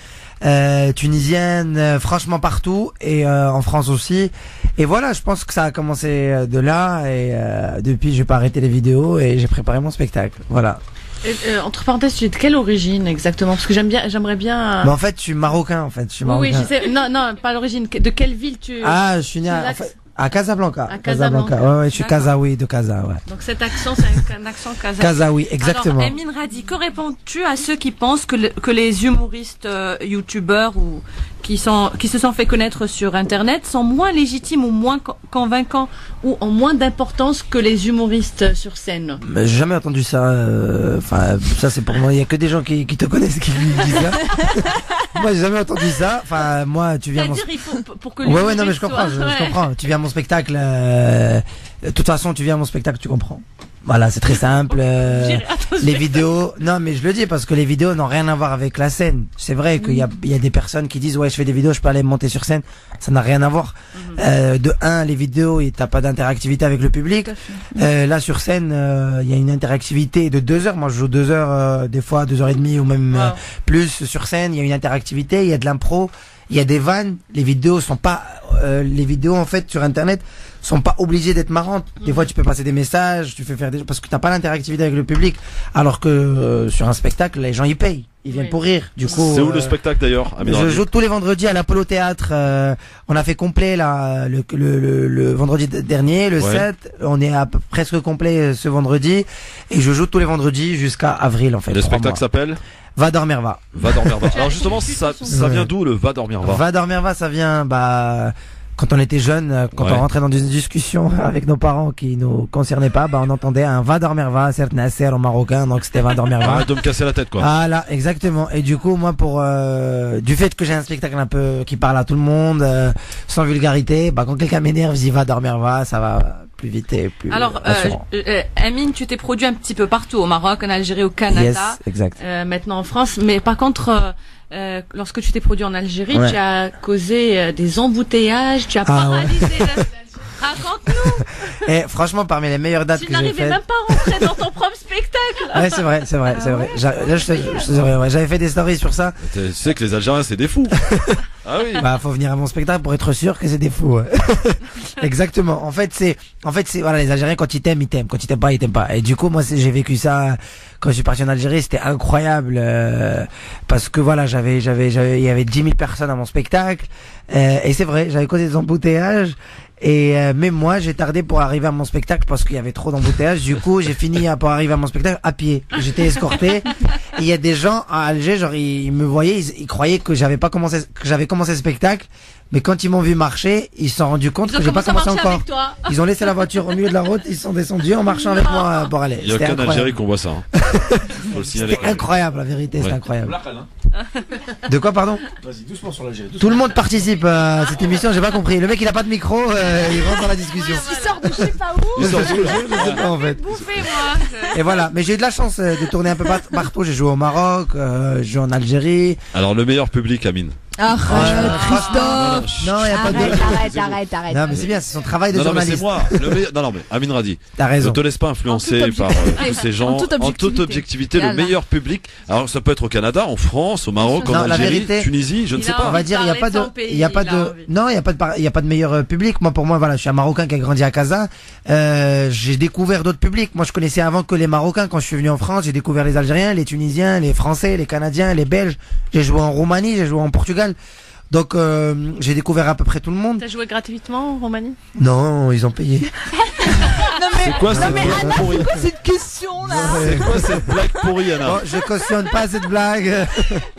tunisiennes, franchement partout et en France aussi. Et voilà, je pense que ça a commencé de là et depuis, j'ai pas arrêté les vidéos et j'ai préparé mon spectacle. Voilà. Entre parenthèses, tu es de quelle origine exactement? Parce que j'aimerais bien. Mais en fait, je suis marocain. En fait, je suis marocain. Oui, je sais. Non, pas l'origine. De quelle ville tu? Ah, je suis né à Casablanca. À Casablanca. Ouais, je suis Kazaoui de Casa, ouais. Donc cet accent, c'est un accent kazaoui. Kazaoui, exactement. Alors, Amin Radi, que réponds-tu à ceux qui pensent que les humoristes, youtubeurs ou qui se sont fait connaître sur Internet sont moins légitimes ou moins convaincants ou ont moins d'importance que les humoristes sur scène? Mais j'ai jamais entendu ça. Enfin, ça c'est pour moi. Il y a que des gens qui te connaissent qui disent ça. Moi, j'ai jamais entendu ça. Enfin, moi, tu viens. C'est-à-dire, il faut pour que. Ouais, non, mais je comprends. Je comprends. Tu viens à mon spectacle. De toute façon, tu viens à mon spectacle, tu comprends. Voilà, c'est très simple. Les vidéos, non, mais je le dis parce que les vidéos n'ont rien à voir avec la scène. C'est vrai qu'il y a des personnes qui disent ouais, je fais des vidéos, je peux aller monter sur scène. Ça n'a rien à voir. De un, les vidéos, t'as pas d'interactivité avec le public. Là, sur scène, il y a une interactivité de 2 heures. Moi, je joue 2 heures, des fois 2h30 ou même plus sur scène. Il y a une interactivité, il y a de l'impro, il y a des vannes. Les vidéos sont pas, les vidéos en fait sur Internet sont pas obligées d'être marrantes. Des fois, tu peux passer des messages, tu fais faire des parce que t'as pas l'interactivité avec le public. Alors que sur un spectacle, les gens ils payent, ils viennent pour rire. Du coup, c'est où le spectacle d'ailleurs? Je joue tous les vendredis à l'Apollo Théâtre. On a fait complet là le vendredi dernier, le 7. On est à presque complet ce vendredi et je joue tous les vendredis jusqu'à avril en fait. Le spectacle s'appelle Va dormir va. Va dormir va. Alors justement, ça vient d'où le Va dormir va? Va dormir va, ça vient quand on était jeune, quand on rentrait dans une discussion avec nos parents qui nous concernaient pas, on entendait un va dormir va, certes Nasser en marocain, donc c'était va dormir va. Arrête de me casser la tête quoi. Ah là, exactement. Et du coup, moi du fait que j'ai un spectacle un peu qui parle à tout le monde, sans vulgarité, quand quelqu'un m'énerve, je dis va dormir va, ça va plus vite et plus. Alors, Amine, tu t'es produit un petit peu partout, au Maroc, en Algérie, au Canada. Yes, exact. Maintenant en France, mais par contre. Lorsque tu t'es produit en Algérie, tu as causé des embouteillages, tu as paralysé Raconte-nous. Et franchement, parmi les meilleures dates que j'ai faites. Tu n'arrivais même pas à rentrer dans ton propre spectacle. Ouais, c'est vrai. J'avais fait des stories sur ça. Tu sais que les Algériens, c'est des fous. Ah oui. Faut venir à mon spectacle pour être sûr que c'est des fous. Exactement. En fait, c'est voilà, les Algériens, quand ils t'aiment, ils t'aiment. Quand ils t'aiment pas, ils t'aiment pas. Et du coup, moi, j'ai vécu ça quand je suis parti en Algérie. C'était incroyable, parce que voilà, il y avait 10 000 personnes à mon spectacle. Et c'est vrai, j'avais causé des embouteillages. Et même moi, j'ai tardé pour arriver à mon spectacle parce qu'il y avait trop d'embouteillages. Du coup, j'ai fini pour arriver à mon spectacle à pied. J'étais escorté. Et il y a des gens à Alger, genre ils me voyaient, ils croyaient que j'avais commencé le spectacle. Mais quand ils m'ont vu marcher, ils se sont rendus compte que j'ai pas commencé encore. Ils ont laissé la voiture au milieu de la route, ils sont descendus en marchant avec moi pour aller. Il y a qu'en Algérie qu'on voit ça. Hein. Faut le signaler. C'était incroyable, la vérité, c'était incroyable. De quoi, pardon? Vas-y, doucement sur l'Algérie. Tout le monde participe à cette émission, j'ai pas compris. Le mec, il a pas de micro, il rentre dans la discussion. Il sort de je sais pas où. Je sais pas, en fait. Bouffé, moi. Et voilà, mais j'ai eu de la chance de tourner un peu partout. J'ai joué au Maroc, j'ai joué en Algérie. Alors, le meilleur public, Amine. Christophe. Non, il y a pas de. Arrête. Non, mais c'est bien, c'est son travail de Non, mais journaliste. c'est moi. Le meilleur... Non, mais Amine Radi. T'as raison. Ne te laisse pas influencer par tous ces gens. En toute objectivité, le Yallah. meilleur public. Alors, ça peut être au Canada, en France, au Maroc, en Non, la Algérie, vérité, Tunisie, je ne sais On pas. va dire, il y a pas de, il y a pas de, non, il y a pas de meilleur public. Moi, pour moi, voilà, je suis un Marocain qui a grandi à Casa. J'ai découvert d'autres publics. Moi, je connaissais avant que les Marocains. Quand je suis venu en France, j'ai découvert les Algériens, les Tunisiens, les Français, les Canadiens, les Belges. J'ai joué en Roumanie, j'ai joué en Portugal. Donc, j'ai découvert à peu près tout le monde. T'as joué gratuitement en Roumanie? Non, ils ont payé. C'est quoi cette blague pourrie? Cette question là. C'est quoi cette blague pourrie, Anna? Bon, je cautionne pas cette blague.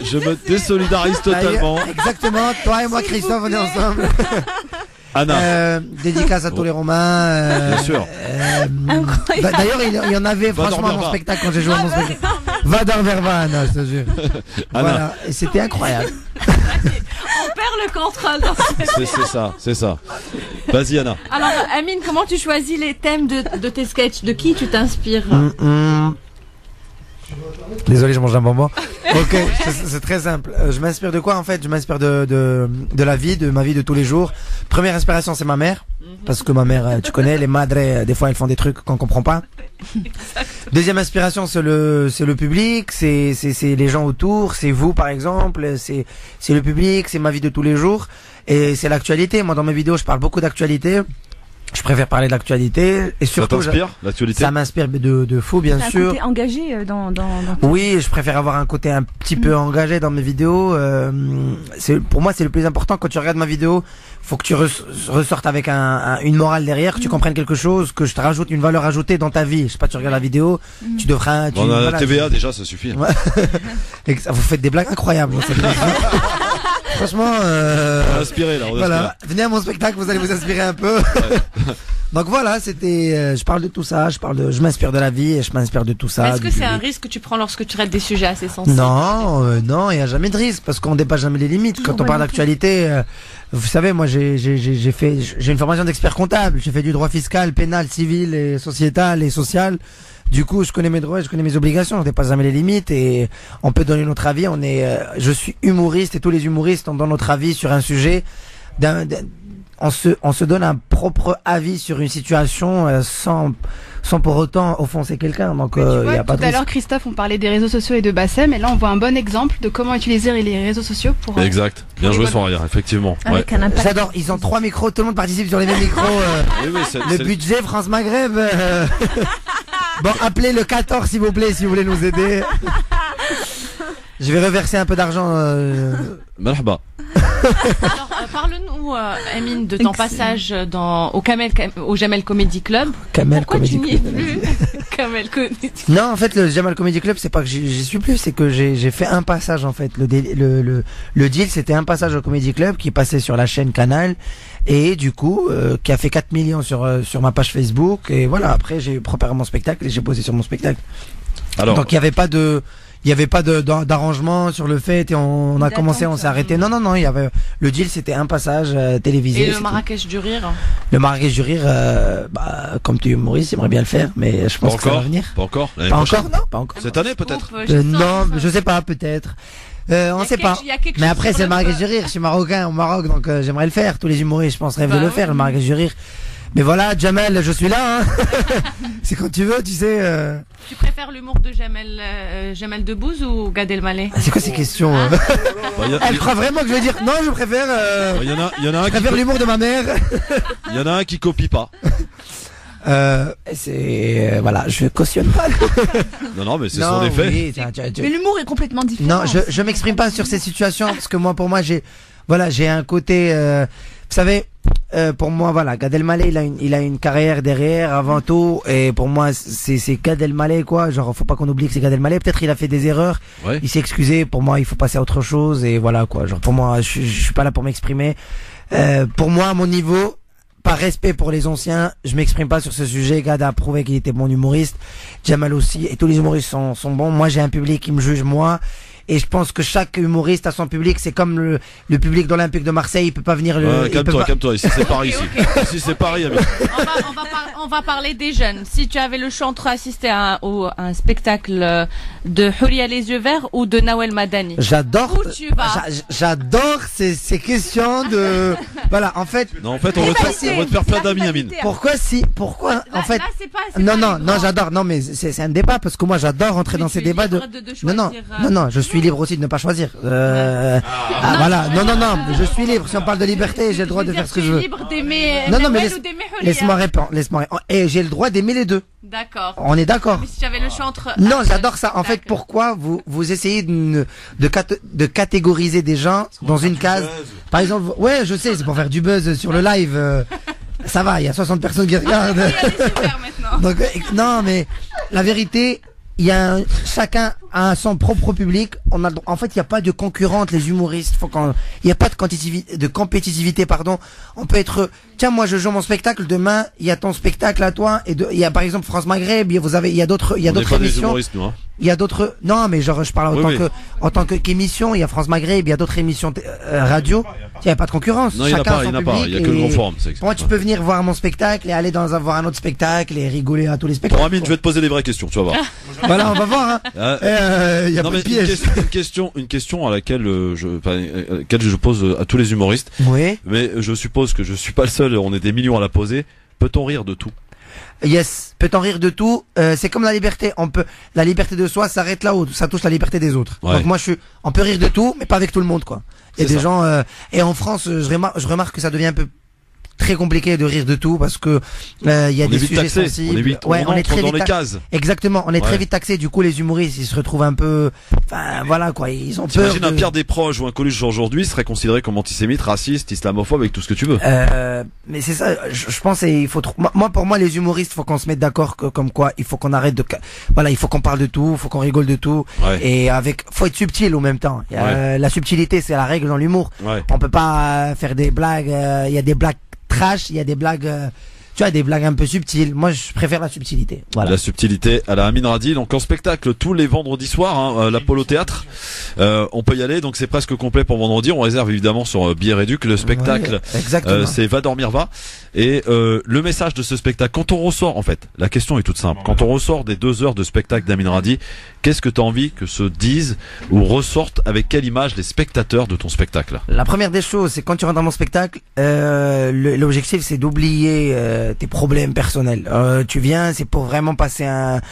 Je me désolidarise totalement. Exactement. Toi et moi, Christophe, on est ensemble. Anna. Dédicace à tous les Romains. Bien sûr. D'ailleurs, il y en avait franchement à mon spectacle quand j'ai joué à mon spectacle. Va dans Verva, Anna, je te jure. Voilà, et c'était incroyable. On perd le contrôle dans C'est ça. Vas-y, Anna. Alors, Amine, comment tu choisis les thèmes de tes sketchs? De qui tu t'inspires? Désolé, je mange un bonbon. Ok, c'est très simple. Je m'inspire de quoi en fait? Je m'inspire de la vie, de ma vie de tous les jours. Première inspiration, c'est ma mère. Parce que ma mère, tu connais, les madres, des fois elles font des trucs qu'on comprend pas. Deuxième inspiration, c'est le public, c'est les gens autour, c'est vous par exemple, c'est le public, c'est ma vie de tous les jours. Et c'est l'actualité. Moi dans mes vidéos, je parle beaucoup d'actualité. Je préfère parler de l'actualité et surtout. Ça t'inspire, l'actualité? Ça m'inspire de fou, bien sûr. Un côté engagé dans. Oui, je préfère avoir un côté un petit peu engagé dans mes vidéos. Pour moi, c'est le plus important. Quand tu regardes ma vidéo, faut que tu ressortes avec une morale derrière, que tu comprennes quelque chose, que je te rajoute une valeur ajoutée dans ta vie. Je sais pas, tu regardes la vidéo, tu devras. On a la TVA déjà, ça suffit. Ouais. Et ça, vous faites des blagues incroyables. Franchement, inspiré là. Voilà, venez à mon spectacle, vous allez vous inspirer un peu. Donc voilà, c'était, je parle de tout ça, je m'inspire de la vie et je m'inspire de tout ça. Est-ce que c'est un risque que tu prends lorsque tu traites des sujets assez sensibles? Non, il y a jamais de risque parce qu'on dépasse jamais les limites. Quand on parle d'actualité, vous savez, moi j'ai une formation d'expert comptable, j'ai fait du droit fiscal, pénal, civil et sociétal et social. Du coup, je connais mes droits, je connais mes obligations, je dépasse jamais les limites et on peut donner notre avis. Je suis humoriste et tous les humoristes ont donné notre avis sur un sujet. On se donne un propre avis sur une situation sans pour autant offenser quelqu'un. Donc, il y a pas de tout à l'heure, Christophe, on parlait des réseaux sociaux et de Bassem, et là, on voit un bon exemple de comment utiliser les réseaux sociaux pour. Exact. Bien joué, Soraya, effectivement. Avec un impact. J'adore. Ils ont 3 micros, tout le monde participe sur les mêmes micros. Le budget France Maghreb. Bon, appelez le 14 s'il vous plaît, si vous voulez nous aider. Je vais reverser un peu d'argent. Marhaba. Alors, parle-nous, Amine, de ton passage au Jamel Comedy Club. Pourquoi tu n'y es plus? Jamel Comedy. Non, en fait, le Jamel Comedy Club, c'est pas que j'y suis plus, c'est que j'ai fait un passage, en fait. Le deal, c'était un passage au Comedy Club qui passait sur la chaîne Canal et du coup, qui a fait 4 millions sur ma page Facebook. Et voilà, après, j'ai préparé mon spectacle et j'ai posé sur mon spectacle. Alors, donc, il y avait pas d'arrangement sur le fait et on a commencé, on s'est arrêté. Non, il y avait le deal, c'était un passage télévisé. Et le Marrakech du rire? Le Marrakech du rire, comme tu es humoriste, j'aimerais bien le faire, mais je pense que ça va venir. Pas encore. Pas encore, non, pas encore. Cette année peut-être. Non, je sais pas, peut-être. On sait pas. Mais après, c'est le Marrakech du rire. Je suis marocain au Maroc, donc j'aimerais le faire. Tous les humoristes, je pense, rêvent de le faire, le Marrakech du rire. Mais voilà, Jamel, je suis là. Hein. C'est quand tu veux, tu sais. Tu préfères l'humour de Jamel Debbouze ou Gad Elmaleh? C'est quoi ces questions Elle croit vraiment que je vais dire non, je préfère. Il y en a un je préfère l'humour de ma mère. Il y en a un qui copie pas. Voilà, je cautionne pas. Non, mais c'est son effet. Oui, mais l'humour est complètement différent. Non, je m'exprime pas sur ces situations parce que pour moi, j'ai un côté. Vous savez. Pour moi, voilà, Gad Elmaleh, il a une carrière derrière, avant tout, et pour moi, c'est Gad Elmaleh, quoi. Genre, faut pas qu'on oublie que c'est Gad Elmaleh. Peut-être il a fait des erreurs. Ouais. Il s'est excusé. Pour moi, il faut passer à autre chose, et voilà, quoi. Genre, pour moi, je suis pas là pour m'exprimer. Pour moi, à mon niveau, par respect pour les anciens, je m'exprime pas sur ce sujet. Gad a prouvé qu'il était bon humoriste. Jamel aussi, et tous les humoristes sont bons. Moi, j'ai un public qui me juge, moi. Et je pense que chaque humoriste a son public. C'est comme le public d'Olympique de Marseille, il peut pas venir calme-toi, ici c'est Paris, ici. Ici c'est Paris, Amine. On va parler des jeunes. Si tu avais le choix entre assister à un spectacle de Huria les yeux verts ou de Nawel Madani. J'adore. Où tu vas? J'adore ces questions de. Voilà, en fait. Non, en fait, on va te faire plein d'amis, Amine. Pourquoi en fait. Là, c'est pas Non, j'adore. Non, mais c'est un débat parce que moi j'adore entrer dans ces débats de. Non, je suis libre aussi de ne pas choisir. Voilà, non, je suis libre. Si on parle de liberté, j'ai le droit de faire ce que je veux. Libre d'aimer Non, mais laisse-moi laisse-moi répondre. Et j'ai le droit d'aimer les deux. D'accord. On est d'accord. Mais si tu avais le choix entre. Non, j'adore ça. En fait, pourquoi vous essayez de catégoriser des gens dans une case? Par exemple, ouais, je sais, c'est pour faire du buzz sur le live. Ça va, il y a 60 personnes qui regardent. Donc, non, mais la vérité, chacun a son propre public. En fait, il n'y a pas de concurrente, les humoristes. Il n'y a pas de compétitivité, pardon. On peut être, tiens, moi, je joue mon spectacle. Demain, il y a ton spectacle à toi. Il y a, par exemple, France Maghreb. Il y a d'autres émissions. Il y a d'autres, non, mais genre, je parle en tant qu'émission. Il y a France Maghreb. Il y a d'autres émissions, radio. Il n'y a pas de concurrence. Non, il n'y en a pas, il n'y a que le grand forum. Moi, tu peux venir voir mon spectacle et aller voir un autre spectacle et rigoler à tous les spectacles. Bon, Amine, je vais te poser des vraies questions, tu vas voir. Voilà, on va voir, hein. Y a pas de piège. Une question à laquelle je pose à tous les humoristes. Oui. Mais je suppose que je suis pas le seul, on est des millions à la poser. Peut-on rire de tout? Yes. Peut-on rire de tout? C'est comme la liberté. La liberté de soi s'arrête là où ça touche la liberté des autres. Ouais. Donc moi, on peut rire de tout, mais pas avec tout le monde, quoi. Il y a des gens, et en France, je remarque que ça devient un peu très compliqué de rire de tout parce que il y a des sujets sensibles. On est très vite dans les cases. Exactement, on est très vite taxé. Du coup, les humoristes, ils se retrouvent un peu, voilà quoi, ils ont peur. T'imagines un Pierre Desproges ou un Coluche aujourd'hui serait considéré comme antisémite, raciste, islamophobe, avec tout ce que tu veux. Mais c'est ça. Je pense pour moi, les humoristes, faut qu'on se mette d'accord comme quoi, il faut qu'on arrête il faut qu'on parle de tout, faut qu'on rigole de tout, et faut être subtil en même temps. La subtilité, c'est la règle dans l'humour. On peut pas faire des blagues. Il y a des blagues trash, il y a des blagues, des blagues un peu subtiles. Moi, je préfère la subtilité. Voilà. La subtilité à la Amine Radi. Donc en spectacle tous les vendredis soirs, l'Apollo Théâtre. On peut y aller. Donc c'est presque complet pour vendredi. On réserve évidemment sur Billet Réduc. Le spectacle, c'est Va dormir va. Et le message de ce spectacle, quand on ressort, en fait, la question est toute simple. Quand on ressort des 2 heures de spectacle d'Amine Radi, qu'est-ce que tu as envie que se disent ou ressortent avec quelle image les spectateurs de ton spectacle? La première des choses, c'est quand tu rentres dans mon spectacle, l'objectif c'est d'oublier tes problèmes personnels. Tu viens, c'est pour passer un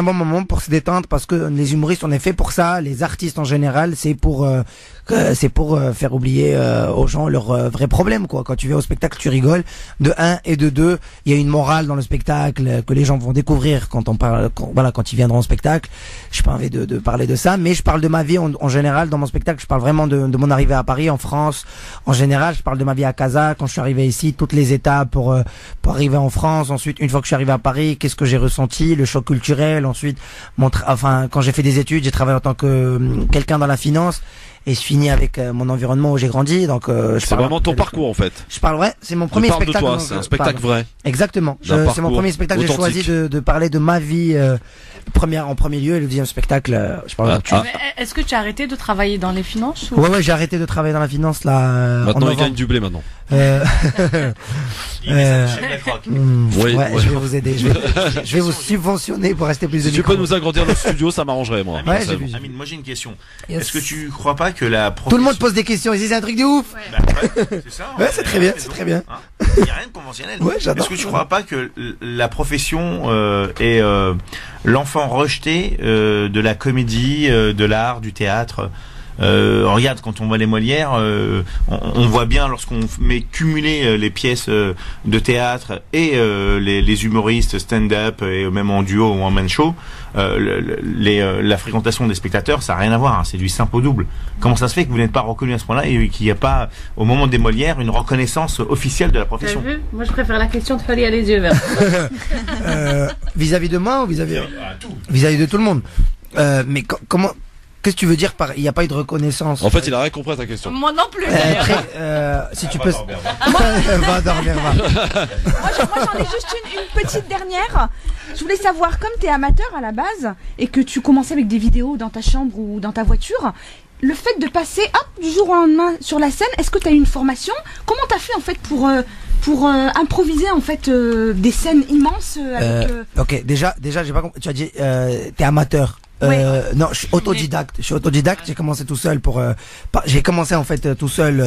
bon moment, pour se détendre, parce que les humoristes on est fait pour ça, les artistes en général, c'est pour faire oublier aux gens leurs vrais problèmes, quoi. Quand tu viens au spectacle, tu rigoles. De 1 et de 2, il y a une morale dans le spectacle que les gens vont découvrir quand ils viendront au spectacle. J'ai pas envie de parler de ça, mais je parle de ma vie en général dans mon spectacle. Je parle vraiment de mon arrivée à Paris, en France. En général, je parle de ma vie à Casa, quand je suis arrivé ici, toutes les étapes pour arriver en France. Ensuite, une fois que je suis arrivé à Paris, qu'est-ce que j'ai ressenti, le choc culturel. Ensuite, quand j'ai fait des études, j'ai travaillé en tant que quelqu'un dans la finance. Et je finis avec mon environnement où j'ai grandi, donc c'est vraiment ton parcours en fait. Je parle c'est mon premier spectacle. De toi, c'est un spectacle vrai. Exactement. C'est mon premier spectacle. J'ai choisi de parler de ma vie en premier lieu, et le deuxième spectacle, je parle de Mais est-ce que tu as arrêté de travailler dans les finances ou... Ouais, j'ai arrêté de travailler dans la finance là. Maintenant, il gagne du blé maintenant. Il met ça chez BlackRock. Je vais vous aider. Je vais vous subventionner pour rester plus de Si tu peux nous agrandir le studio, ça m'arrangerait moi. Amine, moi j'ai une question. Est-ce que tu crois pas que la profession... Tout le monde pose des questions ici, c'est un truc de ouf. C'est ça. C'est très bien, c'est très bien. Il n'y a rien de conventionnel. Est-ce que tu crois pas que la profession est l'enfant rejeté de la comédie, de l'art, du théâtre? Regarde, quand on voit les Molières, on voit bien lorsqu'on met cumuler les pièces de théâtre et les humoristes stand-up et même en duo ou en man show, la fréquentation des spectateurs, ça n'a rien à voir, hein, c'est du simple au double. Comment ça se fait que vous n'êtes pas reconnu à ce point-là et qu'il n'y a pas, au moment des Molières, une reconnaissance officielle de la profession? T'as vu? Moi, je préfère la question de Fali à les yeux verts. Vis-à-vis de moi ou vis-à-vis de tout le monde? Mais comment Qu'est-ce que tu veux dire par il n'y a pas eu de reconnaissance? En fait, il a rien compris à ta question. Moi non plus. d'ailleurs. Si tu peux. Va dormir, va. Moi, j'en ai juste une petite dernière. Je voulais savoir, comme tu es amateur à la base et que tu commençais avec des vidéos dans ta chambre ou dans ta voiture, le fait de passer du jour au lendemain sur la scène, est-ce que tu as eu une formation? Comment tu as fait en fait pour improviser en fait des scènes immenses avec, Ok, déjà j'ai pas compris. Tu as dit t'es amateur. Non, je suis autodidacte. J'ai commencé tout seul j'ai commencé en fait tout seul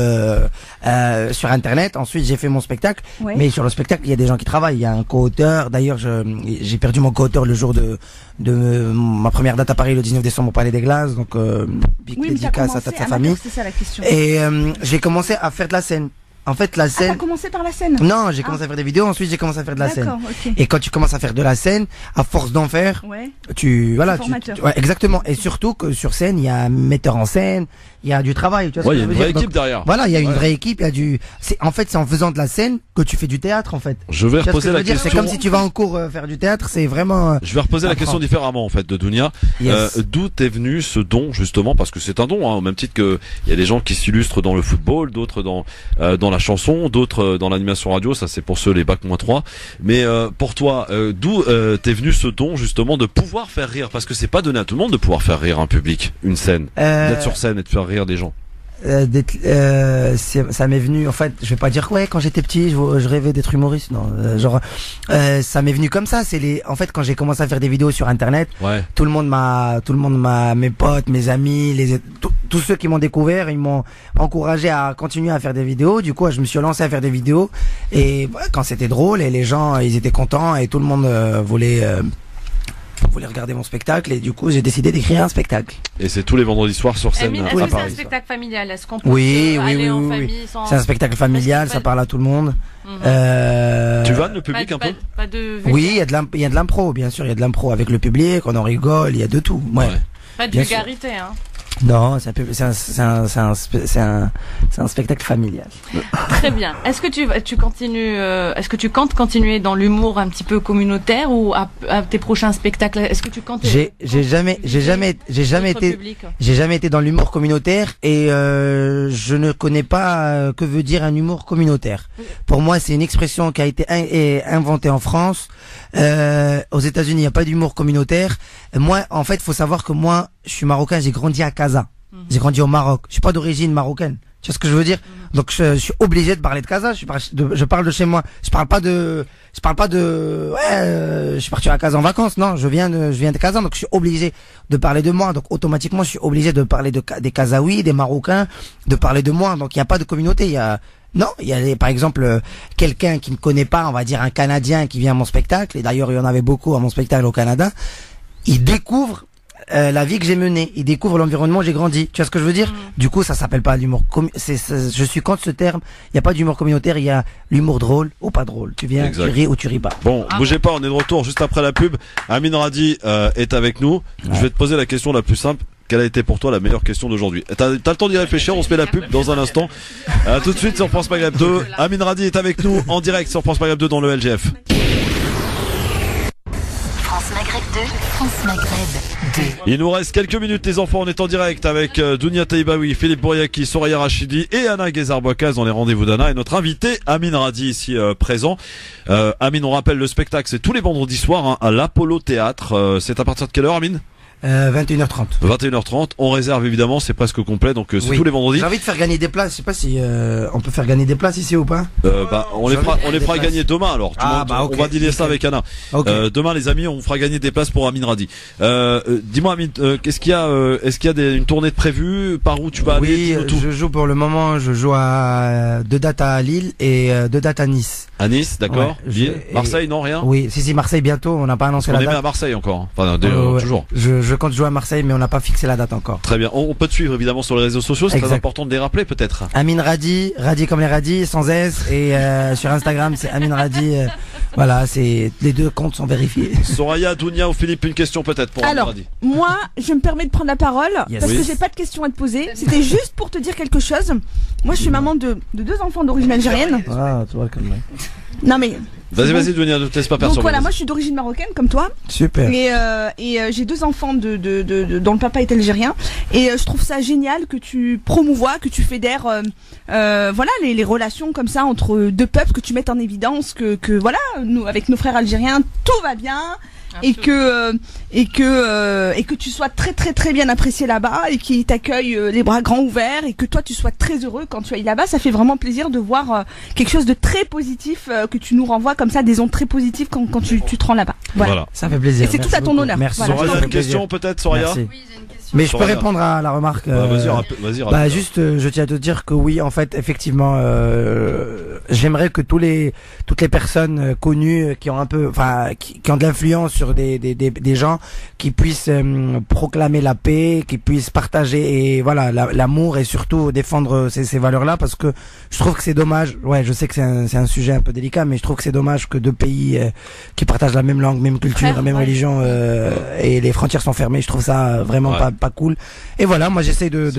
sur internet. Ensuite, j'ai fait mon spectacle. Ouais. Mais sur le spectacle, il y a des gens qui travaillent. Il y a un co-auteur. D'ailleurs, j'ai perdu mon co-auteur le jour de ma première date à Paris, le 19 décembre au Palais des Glaces. Donc, big dédicace à toute sa famille. C'est ça la question. Et j'ai commencé à faire de la scène. En fait, la scène. T'as commencé par la scène? Non, j'ai commencé à faire des vidéos, ensuite j'ai commencé à faire de la scène. D'accord, ok. Et quand tu commences à faire de la scène, à force d'en faire, Ouais. voilà, formateur. ouais, exactement. Et surtout que sur scène, il y a un metteur en scène, il y a du travail. Tu vois Ouais, ce il y que a je une veux vraie dire. équipe derrière. Voilà, il y a une vraie équipe, en fait, c'est en faisant de la scène que tu fais du théâtre, en fait. Je vais Tu vois ce que reposer je la veux dire. question. C'est comme si tu vas en cours faire du théâtre, c'est vraiment. Je vais reposer la question différemment en fait de Dounia. Yes. D'où est venu ce don justement, parce que c'est un don, hein, au même titre que il y a des gens qui s'illustrent dans le football, d'autres dans la chanson, d'autres dans l'animation radio, ça c'est pour ceux les bac-3. Mais pour toi, d'où t'es venu ce don justement de pouvoir faire rire, parce que c'est pas donné à tout le monde de pouvoir faire rire un public, une scène, d'être sur scène et de faire rire des gens. Ça m'est venu, en fait, je vais pas dire ouais, quand j'étais petit je rêvais d'être humoriste, non, ça m'est venu comme ça. En fait, quand j'ai commencé à faire des vidéos sur internet, Ouais. tout le monde m'a, mes potes, mes amis, tous ceux qui m'ont découvert, ils m'ont encouragé à continuer à faire des vidéos. Du coup, je me suis lancé à faire des vidéos et quand c'était drôle et les gens ils étaient contents et tout le monde voulait regarder mon spectacle et du coup j'ai décidé d'écrire un spectacle. Et c'est tous les vendredis soirs sur scène Amine, à est-ce que c'est un Paris. spectacle familial? Est-ce qu'on peut Oui, aller en oui. famille sans... C'est un spectacle familial, ça parle à tout le monde. Tu vannes le public un peu? Pas de Oui, il y a de l'impro, bien sûr, il y a de l'impro avec le public, on en rigole, il y a de tout. Ouais. Pas de Bien vulgarité, hein. Non, c'est un spectacle familial. Très bien. Est-ce que tu continues, est-ce que tu comptes continuer dans l'humour un petit peu communautaire ou à tes prochains spectacles? Est-ce que tu comptes? J'ai jamais été dans l'humour communautaire et je ne connais pas que veut dire un humour communautaire. Pour moi, c'est une expression qui a été inventée en France. Aux États-Unis, il n'y a pas d'humour communautaire. Moi, en fait, faut savoir que moi, je suis marocain, j'ai grandi à Casa. J'ai grandi au Maroc. Je suis pas d'origine marocaine. Tu vois ce que je veux dire? Donc je suis obligé de parler de Casa. Je parle de chez moi. Je parle pas de je suis parti à Casa en vacances. Non, je viens de Casa. Donc je suis obligé de parler de moi. Donc automatiquement, je suis obligé de parler des Kazaouis, des Marocains, de parler de moi. Donc il y a pas de communauté. Il y a par exemple quelqu'un qui ne connaît pas, on va dire un Canadien qui vient à mon spectacle. Et d'ailleurs, il y en avait beaucoup à mon spectacle au Canada. Il découvre la vie que j'ai menée, il découvre l'environnement où j'ai grandi. Tu vois ce que je veux dire? Du coup, ça s'appelle pas l'humour. Je suis contre ce terme. Il y a pas d'humour communautaire, il y a l'humour drôle ou pas drôle. Tu viens, Exact. tu ris ou tu ris pas. Bon, bougez pas, on est de retour juste après la pub. Amine Radi est avec nous. Je vais te poser la question la plus simple. Quelle a été pour toi la meilleure question d'aujourd'hui? T'as le temps d'y réfléchir, on se met la pub dans un instant. Tout de suite sur France Maghreb 2. Amine Radi est avec nous en direct sur France Maghreb 2 dans le LGF. France Maghreb 2, France Maghreb 2. Il nous reste quelques minutes les enfants, on est en direct avec Dounia Taïbaoui, Philippe Bouriaki, Soraya Rachidi et Anna Guézard-Bouakaz dans les rendez-vous d'Anna et notre invité Amine Radi ici présent. Amine, on rappelle le spectacle, c'est tous les vendredis soirs hein, à l'Apollo Théâtre. C'est à partir de quelle heure Amine? 21h30. 21h30, on réserve évidemment, c'est presque complet, donc c'est tous les vendredis. J'ai envie de faire gagner des places, je sais pas si on peut faire gagner des places ici ou pas. On les fera gagner demain alors. Okay. On va dîner ça avec Anna. Okay. Demain les amis, on fera gagner des places pour Amine Radi. Dis-moi Amine, qu'est-ce qu'il y a est-ce qu'il y a une tournée de prévue? Par où tu vas aller? Oui, je joue pour le moment, je joue à 2 dates à Lille et 2 dates à Nice. À Nice, d'accord. Ouais, Marseille, non, rien? Oui, si Marseille bientôt, on n'a pas annoncé la date. On est même à Marseille encore. Enfin, toujours. Je compte jouer à Marseille, mais on n'a pas fixé la date encore. Très bien. On peut te suivre évidemment sur les réseaux sociaux. C'est très important de les rappeler peut-être. Amine Radi, Radi comme les radis, sans S. Et sur Instagram, c'est Amine Radi. Voilà, les 2 comptes sont vérifiés. Soraya, Dounia ou Philippe, une question peut-être pour Amine Radi. Moi, je me permets de prendre la parole parce que j'ai pas de questions à te poser. C'était juste pour te dire quelque chose. Moi, je suis maman de 2 enfants d'origine algérienne. Ah, tu vois comme Non mais Vas-y, Dunia, ne te laisse pas perturber. Donc voilà, moi je suis d'origine marocaine comme toi. Super. Et j'ai 2 enfants dont le papa est algérien. Et je trouve ça génial que tu promouvois, que tu fédères, voilà, les relations comme ça entre 2 peuples, que tu mettes en évidence que voilà, nous avec nos frères algériens, tout va bien. Et que tu sois très très très bien apprécié là-bas et qu'ils t'accueillent les bras grands ouverts et que toi tu sois très heureux quand tu ailles là-bas. Ça fait vraiment plaisir de voir quelque chose de très positif, que tu nous renvoies comme ça des ondes très positives quand tu te rends là-bas. Voilà. Ça fait plaisir. Et c'est tout à ton honneur. Merci. Voilà. Soraya, une question peut-être, Soraya? Merci. Mais je peux répondre à la remarque. Vas-y. Juste, je tiens à te dire que oui, en fait, effectivement, j'aimerais que toutes les personnes connues qui ont un peu, enfin, qui ont de l'influence sur des gens, qui puissent proclamer la paix, qui puissent partager et voilà l'amour et surtout défendre ces valeurs-là, parce que je trouve que c'est dommage. Ouais, je sais que c'est un sujet un peu délicat, mais je trouve que c'est dommage que 2 pays qui partagent la même langue, même culture, même religion et les frontières sont fermées. Je trouve ça vraiment pas cool. Et voilà, moi j'essaie de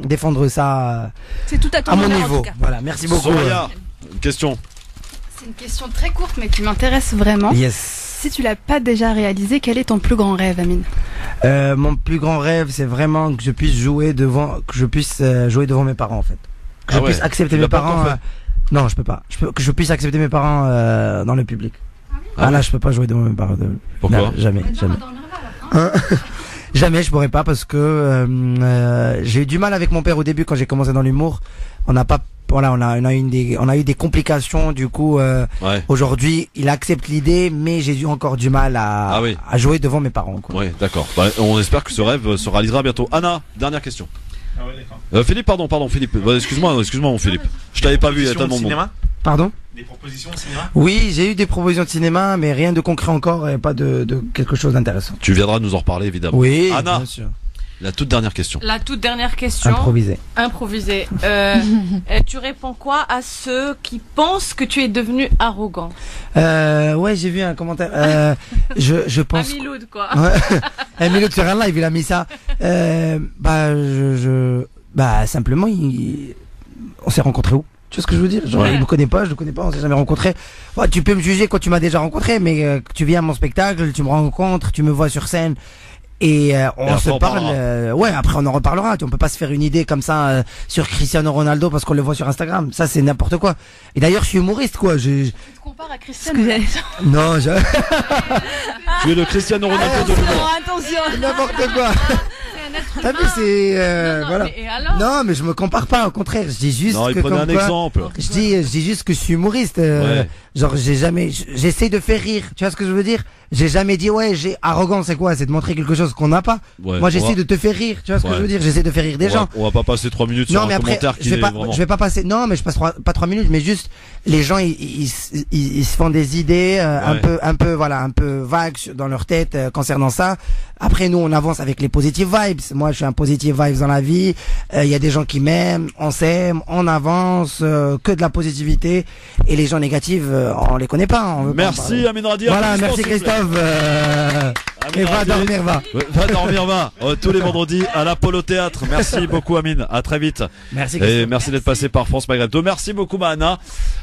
défendre ça c'est tout à mon honneur, niveau. en tout cas. Voilà, merci beaucoup. Soraya, une question. C'est une question très courte mais qui m'intéresse vraiment. Yes. Si tu l'as pas déjà réalisé, quel est ton plus grand rêve, Amine? Mon plus grand rêve, c'est vraiment que je puisse jouer devant mes parents, en fait. Que je puisse accepter mes parents. Non, je peux pas. Que je puisse accepter mes parents dans le public. Là, je peux pas jouer devant mes parents. Pourquoi? Non, jamais. Jamais, je pourrais pas parce que j'ai eu du mal avec mon père au début quand j'ai commencé dans l'humour. On a eu des complications, du coup aujourd'hui il accepte l'idée, mais j'ai eu encore du mal à jouer devant mes parents, quoi. Oui, d'accord. On espère que ce rêve se réalisera bientôt. Anna, dernière question. Ah ouais, d'accord. Philippe, pardon Philippe. Excuse-moi mon Philippe. Je t'avais pas vu, il y a tellement de monde. Pardon? Des propositions au cinéma? Oui, j'ai eu des propositions de cinéma, mais rien de concret encore et pas de quelque chose d'intéressant. Tu viendras nous en reparler évidemment. Oui, Anna, bien sûr. la toute dernière question. Improvisé. Tu réponds quoi à ceux qui pensent que tu es devenu arrogant? Ouais, j'ai vu un commentaire. Je pense. Amiloud, quoi. Amiloud sur un live, il a mis ça. Simplement, on s'est rencontrés où? Tu vois ce que je veux dire? Genre, il me connaît pas, je le connais pas, on s'est jamais rencontré. Ouais, tu peux me juger quand tu m'as déjà rencontré, mais tu viens à mon spectacle, tu me rencontres, tu me vois sur scène. Et on se parle. Après on en reparlera. On peut pas se faire une idée comme ça sur Cristiano Ronaldo parce qu'on le voit sur Instagram. Ça c'est n'importe quoi. Et d'ailleurs je suis humoriste, quoi. Tu te compares à Cristiano? Non, Tu es le Cristiano Ronaldo de l'humour. Attention, n'importe quoi. T'as vu, c'est voilà. Non, mais je me compare pas, au contraire, je dis juste non, que il prenait un exemple. Je dis juste que je suis humoriste. Genre j'essaie de faire rire. Tu vois ce que je veux dire? J'ai jamais dit arrogant c'est quoi? C'est de montrer quelque chose qu'on n'a pas. Moi j'essaie de te faire rire. Tu vois ce que je veux dire? J'essaie de faire rire des gens. On va pas passer 3 minutes sur un commentaire qui est vraiment... Je vais pas passer. Non, mais je passe pas 3 minutes, mais juste les gens ils se font des idées un peu vagues dans leur tête concernant ça. Après nous on avance avec les positive vibes. Moi je suis un positive vibes dans la vie. Il y a des gens qui m'aiment, on s'aime, on avance, que de la positivité. Et les gens négatifs on les connaît pas. Merci Amine Radi. Voilà, merci Christophe. Et va dormir, va. Va dormir, va. Tous les vendredis à l'Apollo Théâtre. Merci beaucoup Amine. À très vite. Merci. Et merci d'être passé par France Maghreb 2. Merci beaucoup Mahana.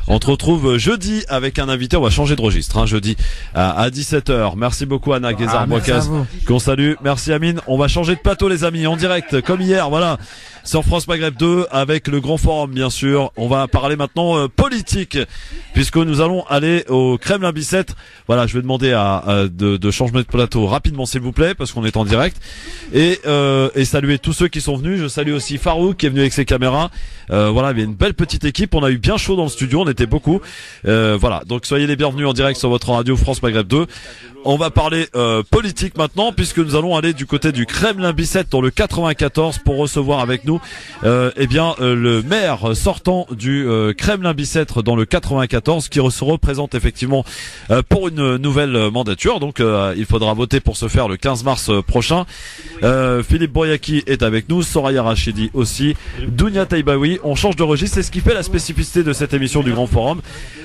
On te retrouve jeudi avec un invité. On va changer de registre, jeudi à 17h. Merci beaucoup Anna Guézard-Boicaz qu'on salue. Merci Amine. On va changer de plateau les amis, en direct comme hier. Voilà. Sur France Maghreb 2 avec le grand forum bien sûr. On va parler maintenant politique puisque nous allons aller au Kremlin Bicêtre. Voilà, je vais demander de changer de plateau rapidement s'il vous plaît parce qu'on est en direct et saluer tous ceux qui sont venus. Je salue aussi Farouk qui est venu avec ses caméras. Voilà, il y a une belle petite équipe. On a eu bien chaud dans le studio, on était beaucoup. Voilà, donc soyez les bienvenus en direct sur votre radio France Maghreb 2. On va parler politique maintenant puisque nous allons aller du côté du Kremlin Bicêtre dans le 94 pour recevoir avec nous le maire sortant du Kremlin Bicêtre dans le 94 qui se représente effectivement pour une nouvelle mandature. Donc il faudra voter pour ce faire le 15 mars prochain. Philippe Bouriaki est avec nous, Soraya Rachidi aussi, Dounia Taibaoui. On change de registre, c'est ce qui fait la spécificité de cette émission du Grand Forum.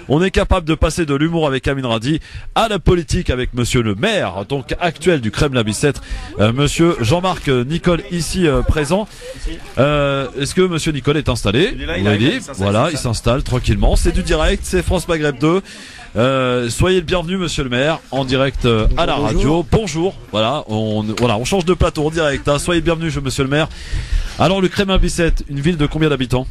On est capable de passer de l'humour avec Amine Radi à la politique avec monsieur le maire donc actuel du Kremlin Bicêtre, monsieur Jean-Marc Nicole ici présent. Est-ce que Monsieur Nicole est installé? Il est là, Vous il l'avez arrive, dit. il s'installe, Voilà, c'est il ça. s'installe tranquillement. C'est du direct, c'est France Maghreb 2. Soyez le bienvenu, Monsieur le maire, en direct à la radio. Bonjour. Voilà, on change de plateau en direct. Hein. Soyez le bienvenu, Monsieur le maire. Alors, le Crémin-Bicêtre, une ville de combien d'habitants?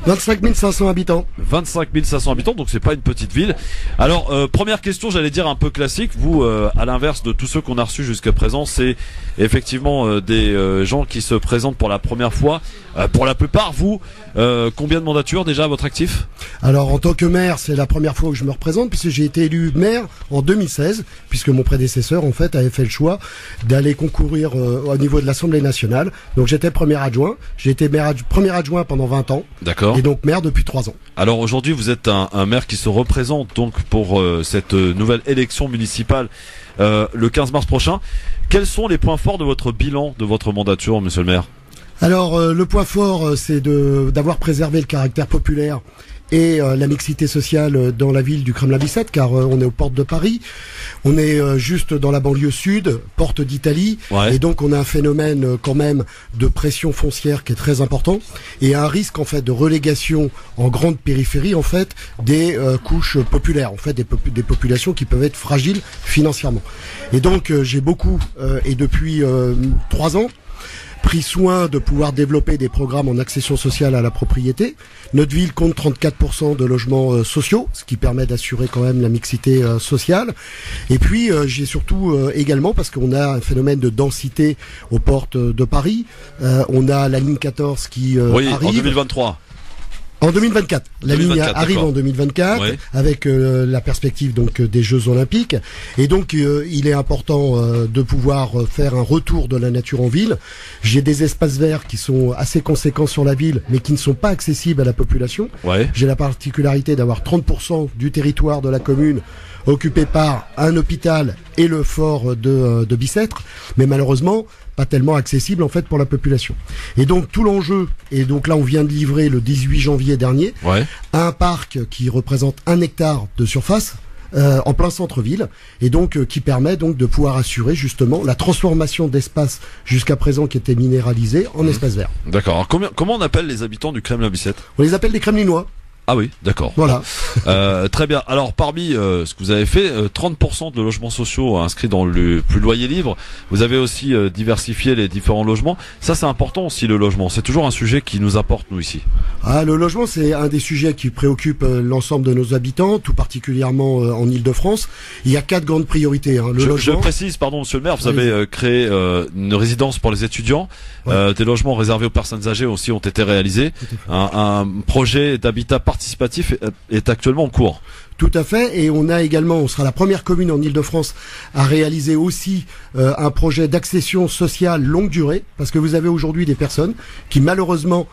25 500 habitants. 25 500 habitants, donc c'est pas une petite ville. Alors, première question, j'allais dire un peu classique. Vous, à l'inverse de tous ceux qu'on a reçus jusqu'à présent, c'est effectivement des gens qui se présentent pour la première fois. Pour la plupart, vous, combien de mandatures déjà à votre actif? Alors en tant que maire, c'est la première fois que je me représente puisque j'ai été élu maire en 2016, puisque mon prédécesseur en fait avait fait le choix d'aller concourir au niveau de l'Assemblée nationale. Donc j'étais premier adjoint, j'ai été premier adjoint pendant 20 ans. D'accord. Et donc maire depuis 3 ans. Alors aujourd'hui, vous êtes un maire qui se représente donc pour cette nouvelle élection municipale le 15 mars prochain. Quels sont les points forts de votre bilan de votre mandature, Monsieur le maire? Alors le point fort, c'est d'avoir préservé le caractère populaire et la mixité sociale dans la ville du Kremlin-Bicêtre, car on est aux portes de Paris, on est juste dans la banlieue sud, porte d'Italie, Ouais. et donc on a un phénomène quand même de pression foncière qui est très important, et un risque en fait de relégation en grande périphérie en fait des couches populaires, en fait des populations qui peuvent être fragiles financièrement. Et donc j'ai beaucoup, et depuis 3 ans, pris soin de pouvoir développer des programmes en accession sociale à la propriété. Notre ville compte 34% de logements sociaux, ce qui permet d'assurer quand même la mixité sociale. Et puis j'ai surtout également, parce qu'on a un phénomène de densité aux portes de Paris, on a la ligne 14 qui Oui, arrive. en 2023. En 2024. La 2024, ligne arrive d'accord. en 2024 Ouais. avec la perspective donc des Jeux Olympiques. Et donc il est important de pouvoir faire un retour de la nature en ville. J'ai des espaces verts qui sont assez conséquents sur la ville, mais qui ne sont pas accessibles à la population. Ouais. J'ai la particularité d'avoir 30% du territoire de la commune occupé par un hôpital et le fort de Bicêtre, mais malheureusement pas tellement accessible en fait pour la population. Et donc tout l'enjeu, et donc là on vient de livrer le 18 janvier dernier, Ouais. un parc qui représente 1 hectare de surface en plein centre-ville, et donc qui permet donc de pouvoir assurer justement la transformation d'espaces jusqu'à présent qui étaient minéralisés en espaces verts. D'accord. Alors comment on appelle les habitants du Kremlin-Bicêtre? On les appelle des Kremlinois. Ah oui, d'accord. Voilà. Très bien. Alors parmi ce que vous avez fait, 30% de logements sociaux inscrits dans le plus loyer libre. Vous avez aussi diversifié les différents logements. Ça c'est important aussi, le logement. C'est toujours un sujet qui nous importe nous ici. Ah, le logement, c'est un des sujets qui préoccupe l'ensemble de nos habitants, tout particulièrement en Île-de-France. Il y a 4 grandes priorités. Hein. Le Je logement. précise, pardon, Monsieur le maire, vous Allez-y. avez créé une résidence pour les étudiants. Ouais. Des logements réservés aux personnes âgées aussi ont été réalisés. Tout à fait. Un projet d'habitat participatif est actuellement en cours. Tout à fait, et on sera la première commune en Île-de-France à réaliser aussi un projet d'accession sociale longue durée, parce que vous avez aujourd'hui des personnes qui malheureusement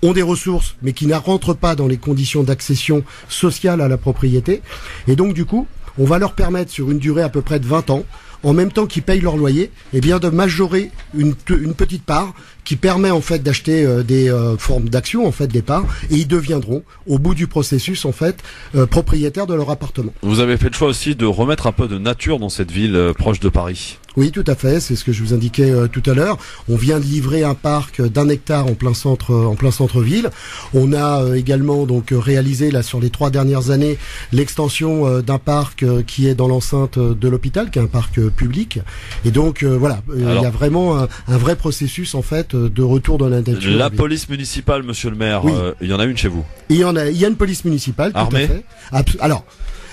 ont des ressources, mais qui ne rentrent pas dans les conditions d'accession sociale à la propriété, et donc du coup, on va leur permettre sur une durée à peu près de 20 ans, en même temps qu'ils payent leur loyer, eh bien de majorer une petite part qui permet en fait d'acheter des formes d'action, en fait des parts, et ils deviendront au bout du processus en fait propriétaires de leur appartement. Vous avez fait le choix aussi de remettre un peu de nature dans cette ville proche de Paris. Oui, tout à fait, c'est ce que je vous indiquais tout à l'heure. On vient de livrer un parc d'1 hectare en plein centre-ville. On a également donc réalisé là sur les 3 dernières années l'extension d'un parc qui est dans l'enceinte de l'hôpital, qui est un parc public. Et donc voilà, il y a vraiment un vrai processus en fait de retour dans la nature. La police municipale, Monsieur le maire, Oui. il y en a une chez vous. Il y a une police municipale, tout Armée à fait. Alors,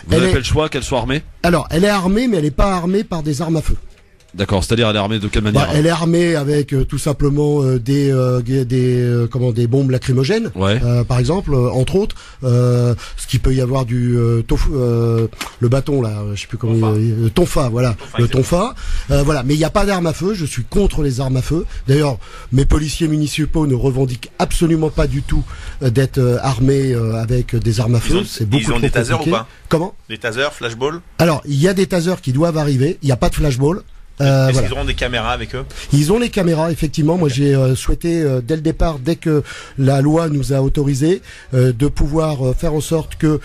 Vous avez fait le choix qu'elle soit armée? elle est armée, mais elle n'est pas armée par des armes à feu. D'accord, c'est-à-dire elle est armée de quelle manière? Elle est armée avec tout simplement des bombes lacrymogènes, Ouais. par exemple, entre autres. Ce qui peut y avoir du tofu, le bâton là, je sais plus comment, le tonfa, voilà, le tonfa. Voilà, mais il n'y a pas d'armes à feu. Je suis contre les armes à feu. D'ailleurs, mes policiers municipaux ne revendiquent absolument pas du tout d'être armés avec des armes à feu. C'est beaucoup Ils ont trop des tasers compliqué. ou pas? Comment? Des tasers, flashball? Alors, il y a des tasers qui doivent arriver. Il n'y a pas de flashball. Est-ce Voilà. qu'ils auront des caméras avec eux? Ils ont les caméras, effectivement. Moi, j'ai souhaité dès le départ, dès que la loi nous a autorisé, de pouvoir faire en sorte que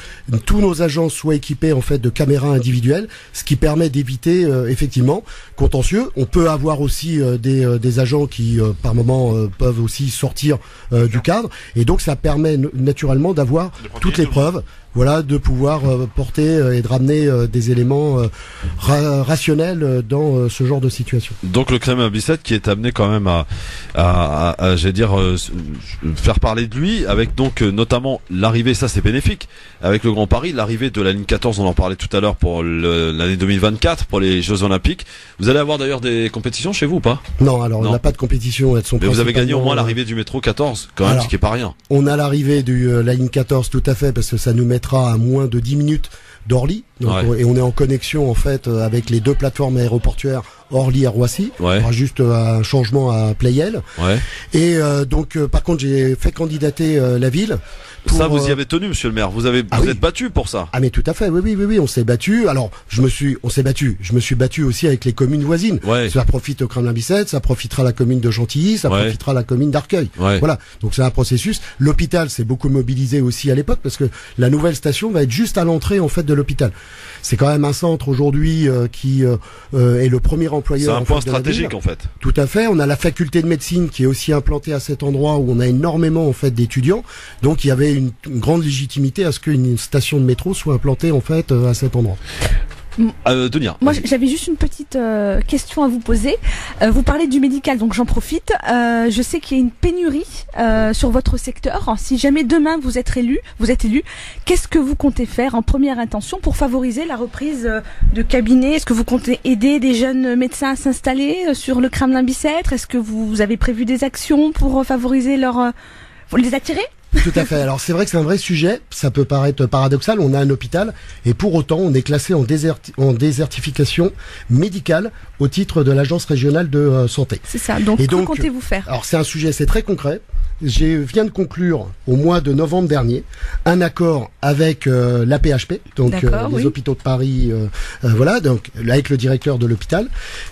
tous nos agents soient équipés en fait de caméras individuelles, ce qui permet d'éviter effectivement contentieux. On peut avoir aussi des agents qui, par moment, peuvent aussi sortir du cadre, et donc ça permet naturellement d'avoir toutes les preuves. Voilà, de pouvoir porter et de ramener des éléments rationnels dans ce genre de situation. Donc le Kremlin Bicêtre qui est amené quand même à j'allais dire, faire parler de lui, avec donc notamment l'arrivée, ça c'est bénéfique, avec le Grand Paris, l'arrivée de la ligne 14, on en parlait tout à l'heure pour l'année 2024, pour les Jeux Olympiques. Vous allez avoir d'ailleurs des compétitions chez vous ou pas? Non, alors on n'a pas de compétition. Elles sont Mais vous avez gagné au moins principalement, l'arrivée du métro 14, quand même, alors, ce qui est pas rien. On a l'arrivée de la ligne 14, tout à fait, parce que ça nous mettra à moins de 10 minutes d'Orly. Donc, Ouais. et on est en connexion en fait avec les deux plateformes aéroportuaires Orly et Roissy. Ouais. Il y aura juste un changement à Playel. Ouais. Et donc par contre j'ai fait candidater la ville. Ça, pour, vous y avez tenu, monsieur le maire. Vous oui. êtes battu pour ça. Ah mais tout à fait, oui, on s'est battu. Alors je me suis battu aussi avec les communes voisines. Ouais. Ça profite au Kremlin-Bicêtre, ça profitera à la commune de Chantilly, ça Ouais. profitera à la commune d'Arcueil. Ouais. Voilà, donc c'est un processus. L'hôpital s'est beaucoup mobilisé aussi à l'époque parce que la nouvelle station va être juste à l'entrée en fait de l'hôpital. C'est quand même un centre aujourd'hui qui est le premier employeur. C'est un en point fait, de la ville. stratégique en fait. Tout à fait. On a la faculté de médecine qui est aussi implantée à cet endroit où on a énormément en fait d'étudiants. Donc il y avait une grande légitimité à ce qu'une station de métro soit implantée en fait à cet endroit. Dunia. Moi, j'avais juste une petite question à vous poser. Vous parlez du médical, donc j'en profite. Je sais qu'il y a une pénurie sur votre secteur. Si jamais demain vous êtes élu, qu'est-ce que vous comptez faire en première intention pour favoriser la reprise de cabinets? Est-ce que vous comptez aider des jeunes médecins à s'installer sur le Kremlin-Bicêtre? Est-ce que vous avez prévu des actions pour favoriser pour les attirer? Tout à fait. Alors c'est vrai que c'est un vrai sujet. Ça peut paraître paradoxal. On a un hôpital et pour autant on est classé en désertification médicale au titre de l'agence régionale de santé. C'est ça. Donc, que comptez-vous faire? Alors c'est un sujet, c'est très concret. Je viens de conclure au mois de novembre dernier un accord avec la PHP, donc les hôpitaux de Paris, voilà, donc avec le directeur de l'hôpital,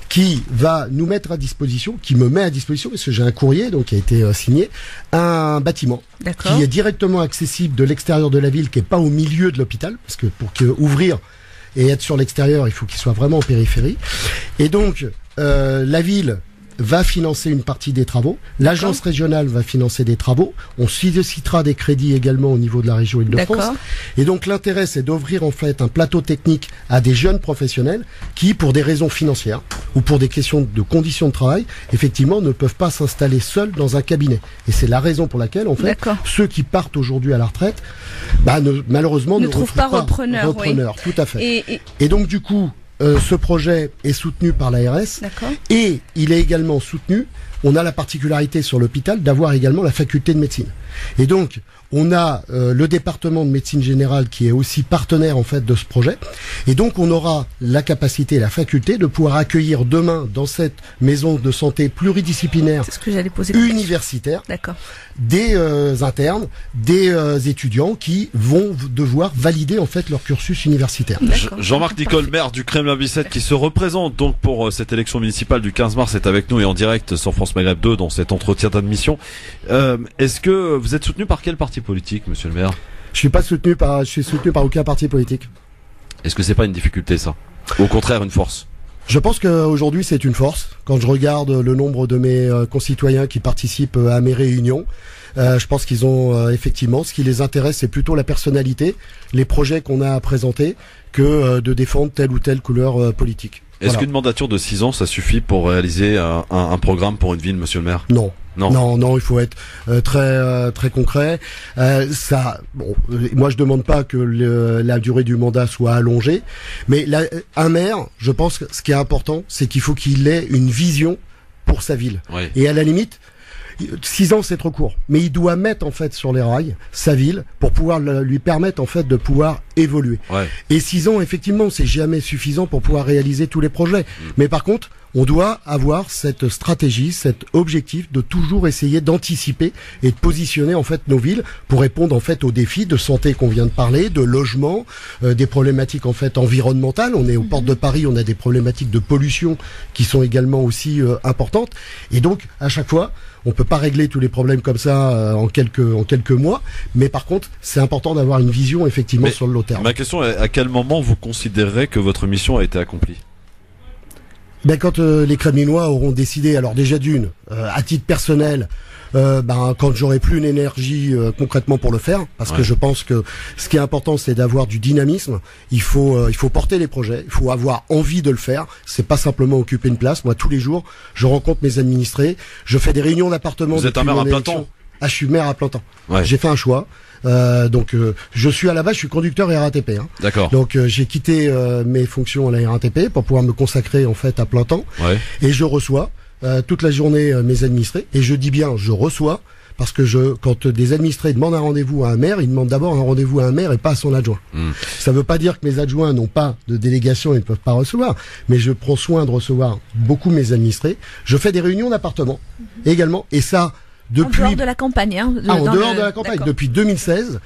qui va nous mettre à disposition, qui me met à disposition, parce que j'ai un courrier donc qui a été signé, un bâtiment qui est directement accessible de l'extérieur de la ville, qui est pas au milieu de l'hôpital, parce que pour ouvrir et être sur l'extérieur, il faut qu'il soit vraiment en périphérie. Et donc la ville va financer une partie des travaux. L'agence régionale va financer des travaux. On sollicitera des crédits également au niveau de la région Île-de-France. Et donc l'intérêt, c'est d'offrir en fait un plateau technique à des jeunes professionnels qui, pour des raisons financières ou pour des questions de conditions de travail, effectivement, ne peuvent pas s'installer seuls dans un cabinet. Et c'est la raison pour laquelle, en fait, ceux qui partent aujourd'hui à la retraite, malheureusement, ne trouvent pas repreneur. Tout à fait. Et donc, du coup, ce projet est soutenu par l'ARS et il est également soutenu, on a la particularité sur l'hôpital d'avoir également la faculté de médecine. Et donc, on a le département de médecine générale qui est aussi partenaire en fait de ce projet. Et donc, on aura la capacité, la faculté de pouvoir accueillir demain dans cette maison de santé pluridisciplinaire universitaire des internes, des étudiants qui vont devoir valider en fait leur cursus universitaire. Jean-Marc Nicole, maire du Kremlin-Bicêtre, qui se représente donc pour cette élection municipale du 15 mars, est avec nous et en direct sur France Maghreb 2 dans cet entretien d'admission. Est-ce que vous êtes soutenu par quel parti politique, monsieur le maire? Je suis soutenu par aucun parti politique. Est-ce que c'est pas une difficulté, ça? Au contraire, une force? Je pense qu'aujourd'hui c'est une force. Quand je regarde le nombre de mes concitoyens qui participent à mes réunions, je pense qu'ils ont effectivement, ce qui les intéresse, c'est plutôt la personnalité, les projets qu'on a à présenter, que de défendre telle ou telle couleur politique. Est-ce qu'une mandature de 6 ans, ça suffit pour réaliser un programme pour une ville, monsieur le maire? Non. Non, il faut être très concret. Moi je demande pas que la durée du mandat soit allongée, mais un maire, je pense que ce qui est important, c'est qu'il faut qu'il ait une vision pour sa ville. Oui. Et à la limite, 6 ans c'est trop court, mais il doit mettre en fait sur les rails sa ville pour pouvoir lui permettre en fait de pouvoir évoluer. Ouais. Et 6 ans effectivement c'est jamais suffisant pour pouvoir réaliser tous les projets. Mais par contre, on doit avoir cette stratégie, cet objectif de toujours essayer d'anticiper et de positionner en fait nos villes pour répondre en fait aux défis de santé qu'on vient de parler, de logement, des problématiques en fait environnementales. On est aux portes de Paris, on a des problématiques de pollution qui sont également aussi importantes. Et donc à chaque fois, on peut pas régler tous les problèmes comme ça en quelques mois, mais par contre, c'est important d'avoir une vision effectivement sur le long terme. Ma question est, à quel moment vous considérez que votre mission a été accomplie? Ben quand les Kremlinois auront décidé, alors déjà d'une, à titre personnel, quand j'aurai plus une énergie concrètement pour le faire, parce que je pense que ce qui est important, c'est d'avoir du dynamisme. Il faut porter les projets, il faut avoir envie de le faire. C'est pas simplement occuper une place. Moi, tous les jours, je rencontre mes administrés, je fais des réunions d'appartement. Vous êtes un maire à plein temps? Ah, je suis maire à plein temps. Ouais. J'ai fait un choix. Donc je suis à la base, je suis conducteur RATP. Hein. D'accord. Donc j'ai quitté mes fonctions à la RATP pour pouvoir me consacrer en fait à plein temps. Ouais. Et je reçois toute la journée mes administrés. Et je dis bien je reçois parce que quand des administrés demandent un rendez-vous à un maire, ils demandent d'abord un rendez-vous à un maire et pas à son adjoint. Ça veut pas dire que mes adjoints n'ont pas de délégation et ne peuvent pas recevoir, mais je prends soin de recevoir beaucoup mes administrés. Je fais des réunions d'appartement également, et ça depuis... En dehors de la campagne, hein. En dehors de la campagne. Depuis 2016,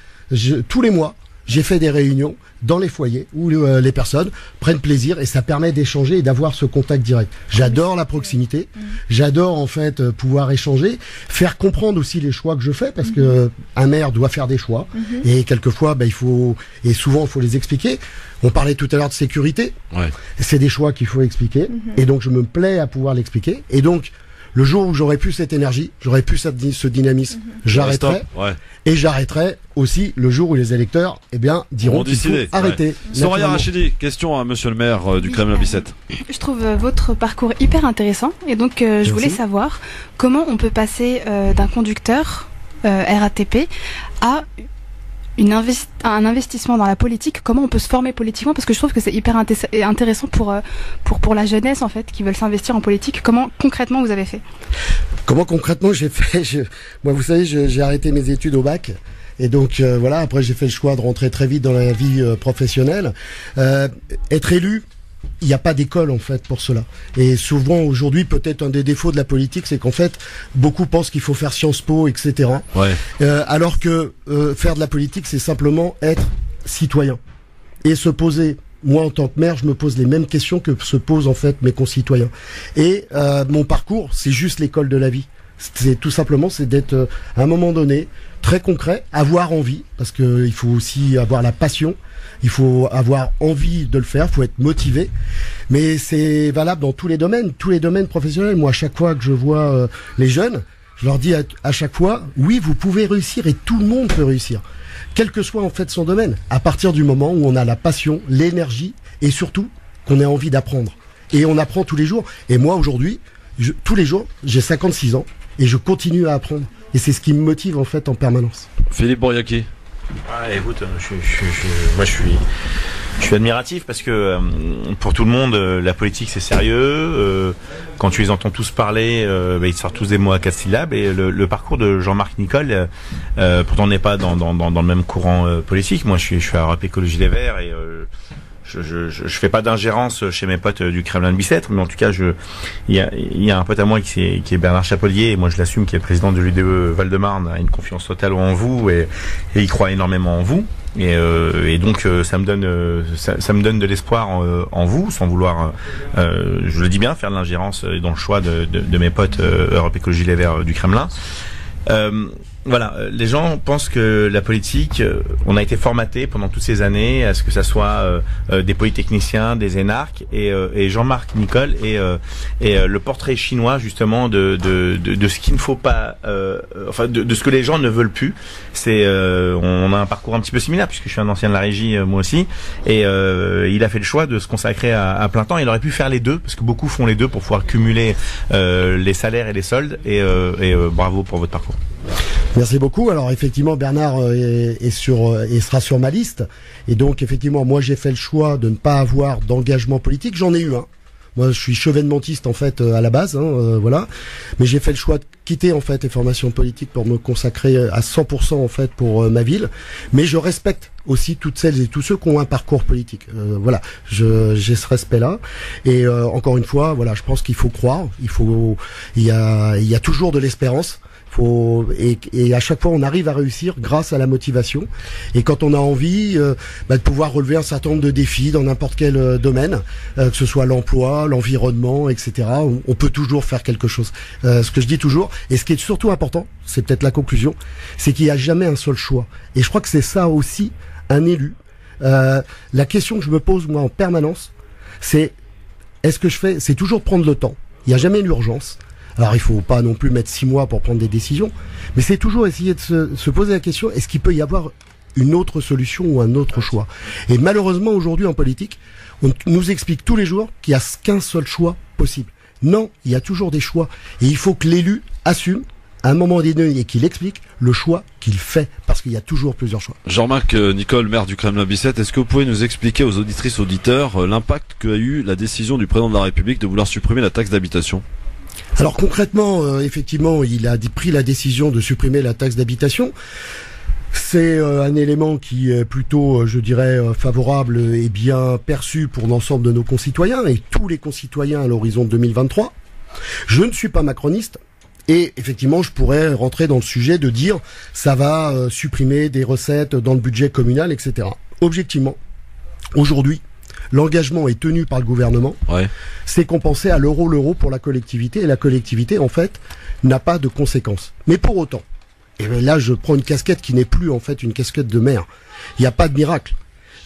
tous les mois, j'ai fait des réunions dans les foyers où les personnes prennent plaisir, et ça permet d'échanger et d'avoir ce contact direct. J'adore la proximité. J'adore en fait pouvoir échanger, faire comprendre aussi les choix que je fais, parce que un maire doit faire des choix, et quelquefois souvent il faut les expliquer. On parlait tout à l'heure de sécurité. Ouais. C'est des choix qu'il faut expliquer, et donc je me plais à pouvoir l'expliquer. Et donc le jour où j'aurai plus cette énergie, j'aurai plus ce dynamisme, j'arrêterai. Ouais. Et j'arrêterai aussi le jour où les électeurs, diront qu'il faut arrêter. Soraya Rachidi, question à monsieur le maire du Kremlin-Bicêtre. Je trouve votre parcours hyper intéressant, et donc je voulais savoir comment on peut passer d'un conducteur RATP à un investissement dans la politique. Comment on peut se former politiquement, parce que je trouve que c'est hyper intéressant pour la jeunesse en fait qui veulent s'investir en politique. Comment concrètement vous avez fait? Comment concrètement j'ai fait? Moi, vous savez, j'ai arrêté mes études au bac. Et donc voilà, après j'ai fait le choix de rentrer très vite dans la vie professionnelle. Être élu, il n'y a pas d'école en fait pour cela. Et souvent aujourd'hui, peut-être un des défauts de la politique, c'est qu'en fait beaucoup pensent qu'il faut faire Sciences Po, etc. Ouais. Alors que faire de la politique, c'est simplement être citoyen et se poser. Moi, en tant que maire, je me pose les mêmes questions que se posent en fait mes concitoyens. Et mon parcours, c'est juste l'école de la vie. C'est tout simplement, c'est d'être à un moment donné très concret, avoir envie, parce que il faut aussi avoir la passion. Il faut avoir envie de le faire, il faut être motivé. Mais c'est valable dans tous les domaines professionnels. Moi, à chaque fois que je vois les jeunes, je leur dis à chaque fois, oui, vous pouvez réussir, et tout le monde peut réussir. Quel que soit en fait son domaine, à partir du moment où on a la passion, l'énergie, et surtout qu'on ait envie d'apprendre. Et on apprend tous les jours. Et moi, aujourd'hui, tous les jours, j'ai 56 ans, et je continue à apprendre. Et c'est ce qui me motive en fait en permanence. Philippe Bouriaki. Écoute, moi je suis admiratif, parce que pour tout le monde, la politique c'est sérieux. Quand tu les entends tous parler, ils te sortent tous des mots à 4 syllabes. Et le parcours de Jean-Marc Nicole, pourtant on n'est pas dans le même courant politique. Moi je suis à Europe Écologie Les Verts, et je fais pas d'ingérence chez mes potes du Kremlin-Bicêtre, mais en tout cas il y a un pote à moi qui est Bernard Chapelier, et moi je l'assume, qui est le président de l'UDE Val-de-Marne, a une confiance totale en vous, et il croit énormément en vous, et donc ça me donne de l'espoir en vous, sans vouloir je le dis bien, faire de l'ingérence dans le choix de mes potes Europe Écologie Les Verts du Kremlin. Voilà, les gens pensent que la politique, on a été formaté pendant toutes ces années à ce que ça soit des polytechniciens, des énarques, et Jean-Marc Nicole est le portrait chinois justement de ce qu'il ne faut pas, de ce que les gens ne veulent plus. C'est on a un parcours un petit peu similaire, puisque je suis un ancien de la régie moi aussi, et il a fait le choix de se consacrer à plein temps. Il aurait pu faire les deux, parce que beaucoup font les deux pour pouvoir cumuler les salaires et les soldes, et bravo pour votre parcours. Merci beaucoup. Alors effectivement, Bernard sera sur ma liste, et donc effectivement, moi j'ai fait le choix de ne pas avoir d'engagement politique. J'en ai eu un. Moi, je suis chevènementiste en fait à la base, voilà. Mais j'ai fait le choix quitté en fait les formations politiques pour me consacrer à 100% en fait pour ma ville, mais je respecte aussi toutes celles et tous ceux qui ont un parcours politique. Voilà, j'ai ce respect-là. Et encore une fois, voilà, je pense qu'il faut croire, il y a toujours de l'espérance. Et à chaque fois on arrive à réussir grâce à la motivation, et quand on a envie de pouvoir relever un certain nombre de défis dans n'importe quel domaine, que ce soit l'emploi, l'environnement, etc., on peut toujours faire quelque chose. Ce que je dis toujours, et ce qui est surtout important, c'est peut-être la conclusion, c'est qu'il n'y a jamais un seul choix, et je crois que c'est ça aussi un élu. La question que je me pose moi en permanence, c'est c'est toujours prendre le temps. Il n'y a jamais l'urgence. Alors il faut pas non plus mettre 6 mois pour prendre des décisions, mais c'est toujours essayer de se poser la question, est-ce qu'il peut y avoir une autre solution ou un autre choix? Et malheureusement aujourd'hui en politique, on nous explique tous les jours qu'il y a qu'un seul choix possible. Non, il y a toujours des choix, et il faut que l'élu assume à un moment donné et qu'il explique le choix qu'il fait, parce qu'il y a toujours plusieurs choix. Jean-Marc Nicole, maire du Kremlin-Bicêtre, est-ce que vous pouvez nous expliquer aux auditrices auditeurs l'impact qu'a eu la décision du président de la République de vouloir supprimer la taxe d'habitation? Alors concrètement, effectivement, il a pris la décision de supprimer la taxe d'habitation. C'est un élément qui est plutôt, je dirais, favorable et bien perçu pour l'ensemble de nos concitoyens et tous les concitoyens à l'horizon de 2023. Je ne suis pas macroniste et effectivement, je pourrais rentrer dans le sujet de dire ça va supprimer des recettes dans le budget communal, etc. Objectivement, aujourd'hui, l'engagement est tenu par le gouvernement, c'est compensé à l'euro pour la collectivité, et la collectivité, en fait, n'a pas de conséquences. Mais pour autant, et là je prends une casquette qui n'est plus en fait une casquette de maire, il n'y a pas de miracle.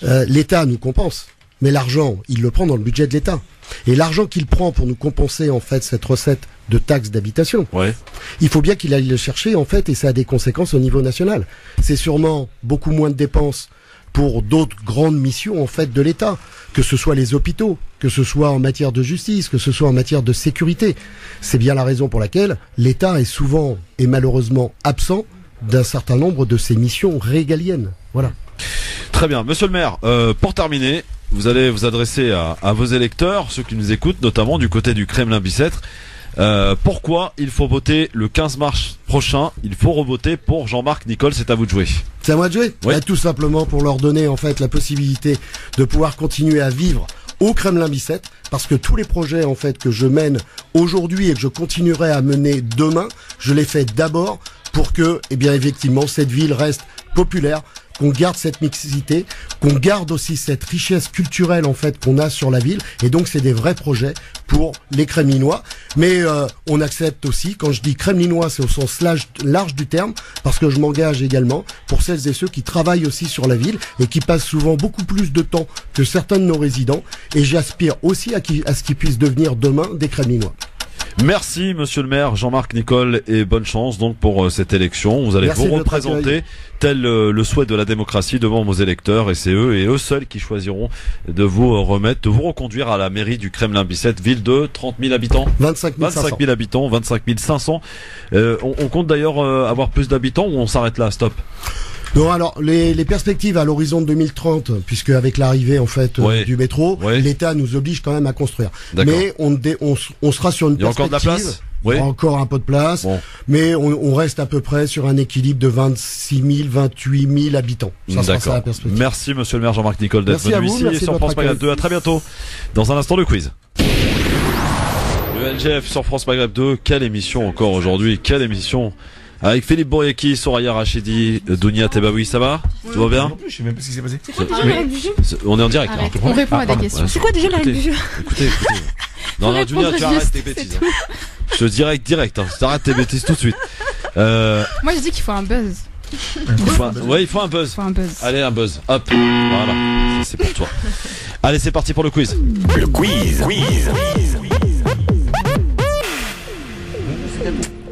L'État nous compense, mais l'argent, il le prend dans le budget de l'État. Et l'argent qu'il prend pour nous compenser en fait cette recette de taxe d'habitation, il faut bien qu'il aille le chercher en fait, et ça a des conséquences au niveau national. C'est sûrement beaucoup moins de dépenses pour d'autres grandes missions en fait de l'État, que ce soit les hôpitaux, que ce soit en matière de justice, que ce soit en matière de sécurité. C'est bien la raison pour laquelle l'État est souvent et malheureusement absent d'un certain nombre de ses missions régaliennes. Voilà. Très bien, monsieur le maire, pour terminer, vous allez vous adresser à vos électeurs, ceux qui nous écoutent, notamment du côté du Kremlin-Bicêtre. Pourquoi il faut voter le 15 mars prochain? Il faut revoter pour Jean-Marc Nicole, c'est à vous de jouer. C'est à moi de jouer? Oui. Tout simplement pour leur donner en fait la possibilité de pouvoir continuer à vivre au Kremlin-Bicêtre, parce que tous les projets en fait que je mène aujourd'hui et que je continuerai à mener demain, je les fais d'abord pour que, eh bien effectivement, cette ville reste populaire, qu'on garde cette mixité, qu'on garde aussi cette richesse culturelle en fait qu'on a sur la ville, et donc c'est des vrais projets pour les Kremlinois. Mais on accepte aussi, quand je dis Kremlinois, c'est au sens large du terme, parce que je m'engage également pour celles et ceux qui travaillent aussi sur la ville et qui passent souvent beaucoup plus de temps que certains de nos résidents, et j'aspire aussi à ce qu'ils puissent devenir demain des Kremlinois. Merci monsieur le maire Jean-Marc Nicole, et bonne chance donc pour cette élection. Vous allez vous représenter tel le souhait de la démocratie devant vos électeurs, et c'est eux seuls qui choisiront de vous reconduire à la mairie du Kremlin-Bicêtre, ville de 30 000 habitants. 25 000 habitants, 25 500. On compte d'ailleurs avoir plus d'habitants, ou on s'arrête là, stop? Non, alors les perspectives à l'horizon de 2030, puisque avec l'arrivée en fait du métro, l'État nous oblige quand même à construire. Mais on sera sur une perspective. Il y a encore de la place. Il y a encore un peu de place, mais on reste à peu près sur un équilibre de 26 000, 28 000 habitants. Ça sera ça la perspective. Merci monsieur le maire Jean-Marc Nicole d'être venu ici sur France Maghreb 2. À très bientôt. Dans un instant, le quiz. Le LGF sur France Maghreb 2. Quelle émission encore aujourd'hui? Quelle émission? Avec Philippe Bouriaki, Soraya Rachidi, Dounia Tebaoui, ça va? Tout va bien? Je sais même pas ce qui s'est passé. C'est quoi déjà la règle du jeu? On est en direct là. On répond à des questions. C'est quoi déjà la règle du jeu? Écoutez. Non, Dounia, tu arrêtes tes bêtises. Je te dirais direct, tu arrêtes tes bêtises tout de suite. Moi je dis qu'il faut un buzz. Il faut un buzz. Allez, un buzz. Hop. Voilà. C'est pour toi. Allez, c'est parti pour le quiz. Le quiz.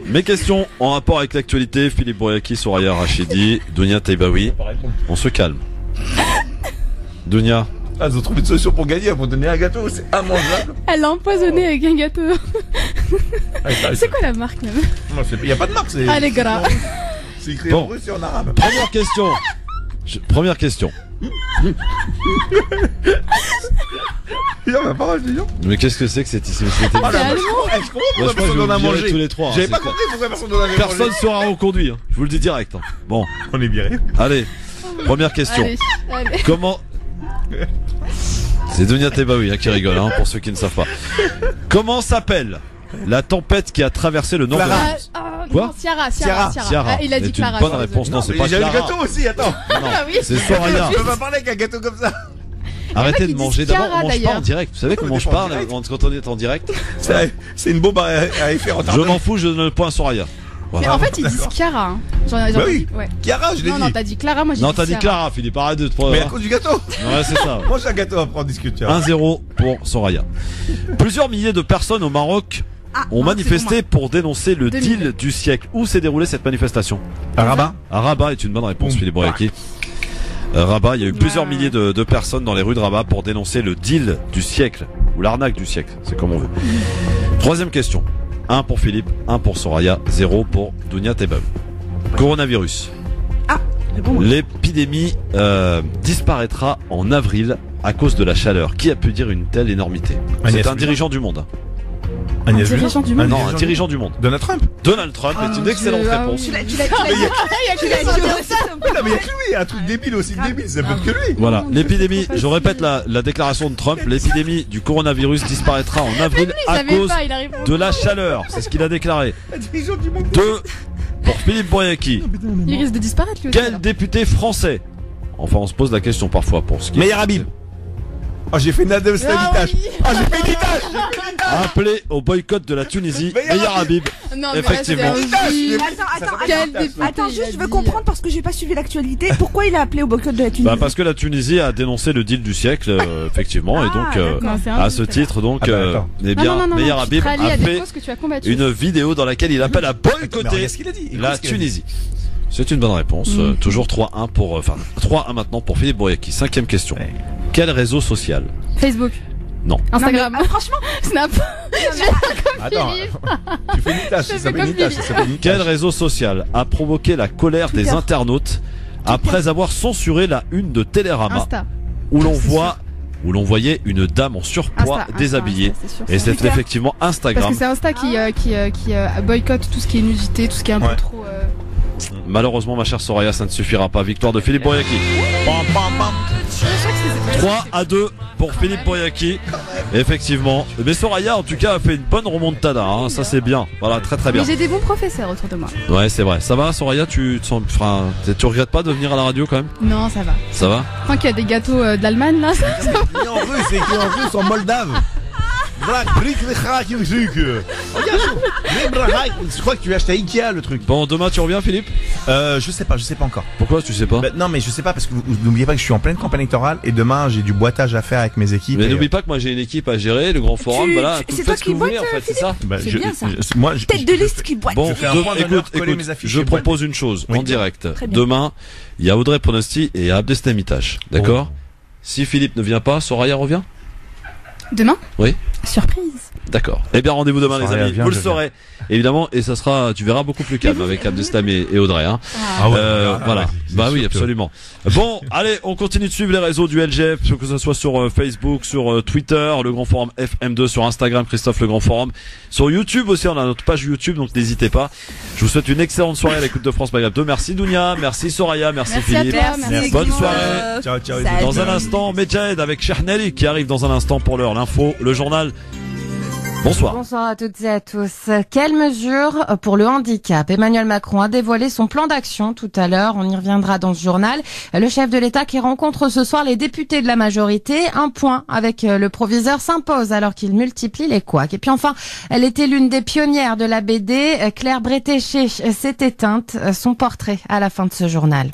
Mes questions en rapport avec l'actualité. Philippe Bouriaki, Soraya Rachidi, Dounia Tebaoui. On se calme. Dounia. Elles ont trouvé une solution pour gagner, elles vont donner un gâteau, c'est immangeable. Elle a empoisonné avec un gâteau. C'est quoi la marque même? Il n'y a pas de marque, c'est... Allez, gras. C'est écrit en russe et en arabe. Première question. Ma parole, je dis non. Mais qu'est-ce que c'est que cette émission? Je comprends pourquoi personne n'en a mangé. Tous les trois. J'avais pas compris pourquoi personne n'en avait mangé. Personne sera reconduit. Hein. Je vous le dis direct. Hein. Bon. On est viré. Allez. Première question. Allez. Comment... C'est Dunia Tebaoui qui rigole, hein, pour ceux qui ne savent pas. Comment s'appelle la tempête qui a traversé le nord de la France? Quoi? Ciara. Ciara. Il a dit C'est Clara. une bonne réponse. Non, c'est pas J'ai eu le Clara. gâteau aussi, attends. Non, oui. c'est Soraya. Je peux pas parler avec un gâteau comme ça. Arrêtez qui de manger. disent D'abord, Ciara, on mange pas d'ailleurs. en direct. Vous savez comment je parle quand on est en direct? C'est une bombe à effet Je retardé. m'en fous, je donne le point à Soraya. Mais Voilà. en fait, ils disent Ciara. Hein. Bah oui. Ouais. Chiara, je l'ai dit. Non, t'as dit Clara, moi j'ai dit Non, t'as dit Ciara. Clara, Philippe. Arrête de te prendre. Mais à cause du gâteau. Ouais, c'est ça. Mange un gâteau après on discute. 1-0 pour Soraya. Plusieurs milliers de personnes au Maroc ont manifesté pour dénoncer le 2 deal millions. du siècle. Où s'est déroulée cette manifestation? À Rabat. À Rabat est une bonne réponse, Boum. Philippe Boyaki. Rabat, il y a eu plusieurs milliers de personnes dans les rues de Rabat pour dénoncer le deal du siècle, ou l'arnaque du siècle, c'est comme on veut. Troisième question. 1 pour Philippe, 1 pour Soraya, 0 pour Dunia Tebaoui. Coronavirus. L'épidémie disparaîtra en avril à cause de la chaleur. Qui a pu dire une telle énormité? C'est un dirigeant du monde. Agnès dirigeant Buzyn. du monde. Non, un dirigeant du monde. Donald Trump. Donald Trump est une excellente réponse. Tu l'as dit. Non, mais il y a que lui, il y a un truc débile aussi débile, ça peut être que lui. Voilà, l'épidémie, je répète la déclaration de Trump, l'épidémie du coronavirus disparaîtra en avril à cause de la chaleur. C'est ce qu'il a déclaré. Un dirigeant du monde. 2 pour Philippe Boyaki. Il risque de disparaître lui aussi. Quel député français? Enfin, on se pose la question parfois pour ce qui est. Meilleur Habib. Oh, j'ai fait Nadem Stanitage. Ah, j'ai fait Nitache. Appelé au boycott de la Tunisie, Meilleur Habib. Non, mais Effectivement. là, c'est un giga. Quel député, Attends, il juste, a je veux dit. comprendre parce que j'ai pas suivi l'actualité. Pourquoi il a appelé au boycott de la Tunisie? Bah parce que la Tunisie a dénoncé le deal du siècle, effectivement, et donc Non, c'est un à doute, ce là. titre, donc, Ah bah, attends. eh bien, Meilleur tu Habib te rallies a à des fait causes que tu as combattues. une vidéo dans laquelle il appelle à Mais boycotter regarde ce qu'il a dit. Écoute la ce qu'il a dit. Tunisie. C'est une bonne réponse. Toujours 3-1 pour, enfin 3-1 maintenant pour Philippe Boyaki. Cinquième question. Ouais. Quel réseau social? Facebook. Non. Instagram. Franchement, Snap. Attends, tu fais Nitache, ça s'appelle Nitache, ça s'appelle Nitache. Quel réseau social a provoqué la colère des Twitter. internautes après avoir censuré la une de Télérama Insta. où l'on voyait une dame en surpoids Insta, déshabillée? Insta, c'est sûr, Et c'est c'est Twitter. effectivement Parce Instagram. que c'est Insta qui boycotte tout ce qui est nudité, tout ce qui est un peu Ouais. trop. Malheureusement, ma chère Soraya, ça ne suffira pas. Victoire de Philippe Boyaki. 3-2 pour Philippe Boyaki. Effectivement. Mais Soraya, en tout cas, a fait une bonne remontada. Hein. Ça, c'est bien. Voilà, très très bien. Mais j'ai des bons professeurs autour de moi. Ouais, c'est vrai. Ça va, Soraya? Tu te sens, enfin, tu regrettes pas de venir à la radio quand même? Non, ça va. Ça va? Tant qu'il y a des gâteaux de l'Allemagne là. Et en russe, c'est écrit en russe, en moldave. Je crois que tu as acheté à Ikea le truc. Bon, demain tu reviens, Philippe? Je sais pas encore. Pourquoi tu sais pas? Bah, non, mais je sais pas parce que vous n'oubliez pas que je suis en pleine campagne électorale et demain j'ai du boitage à faire avec mes équipes. Mais et, n'oublie pas que moi j'ai une équipe à gérer, le grand forum, voilà. c'est Faites toi ce que qui vous voulez, en boites, fait, c'est ça? bah, C'est bien, ça. Moi, Tête de liste qui boite. Bon, Je fais un point d'honneur, coller mes affiches je chez Boîte. propose une chose Oui. en direct. Très bien. Demain, il y a Audrey Pronosti et Abdeslam Itache. D'accord? Si Philippe ne vient pas, Soraya revient? Demain? Oui. Surprise. D'accord. Eh bien, rendez-vous demain, les Soraya amis. vient, Vous le je saurez, évidemment, et ça sera, tu verras, beaucoup plus calme avec Abdeslam et Audrey, hein. Ah ouais, Voilà. ouais, c'est Bah sûr oui, que- absolument. Bon, allez, on continue de suivre les réseaux du LGF, que ce soit sur Facebook, sur Twitter, le Grand Forum FM2, sur Instagram, Christophe le Grand Forum, sur YouTube aussi, on a notre page YouTube, donc n'hésitez pas. Je vous souhaite une excellente soirée à l'écoute de France Maghreb 2. Merci Dounia, merci Soraya, merci Merci à Philippe. toi, merci. Bonne Guillaume. soirée. Ciao, ciao. Salut. Dans un instant, Medjahed avec Cherhnali qui arrive dans un instant pour l'heure, l'info, le journal. Bonsoir. Bonsoir à toutes et à tous. Quelles mesures pour le handicap? Emmanuel Macron a dévoilé son plan d'action tout à l'heure. On y reviendra dans ce journal. Le chef de l'État qui rencontre ce soir les députés de la majorité. Un point avec le proviseur s'impose alors qu'il multiplie les couacs. Et puis enfin, elle était l'une des pionnières de la BD. Claire Bretéché s'est éteinte. Son portrait à la fin de ce journal.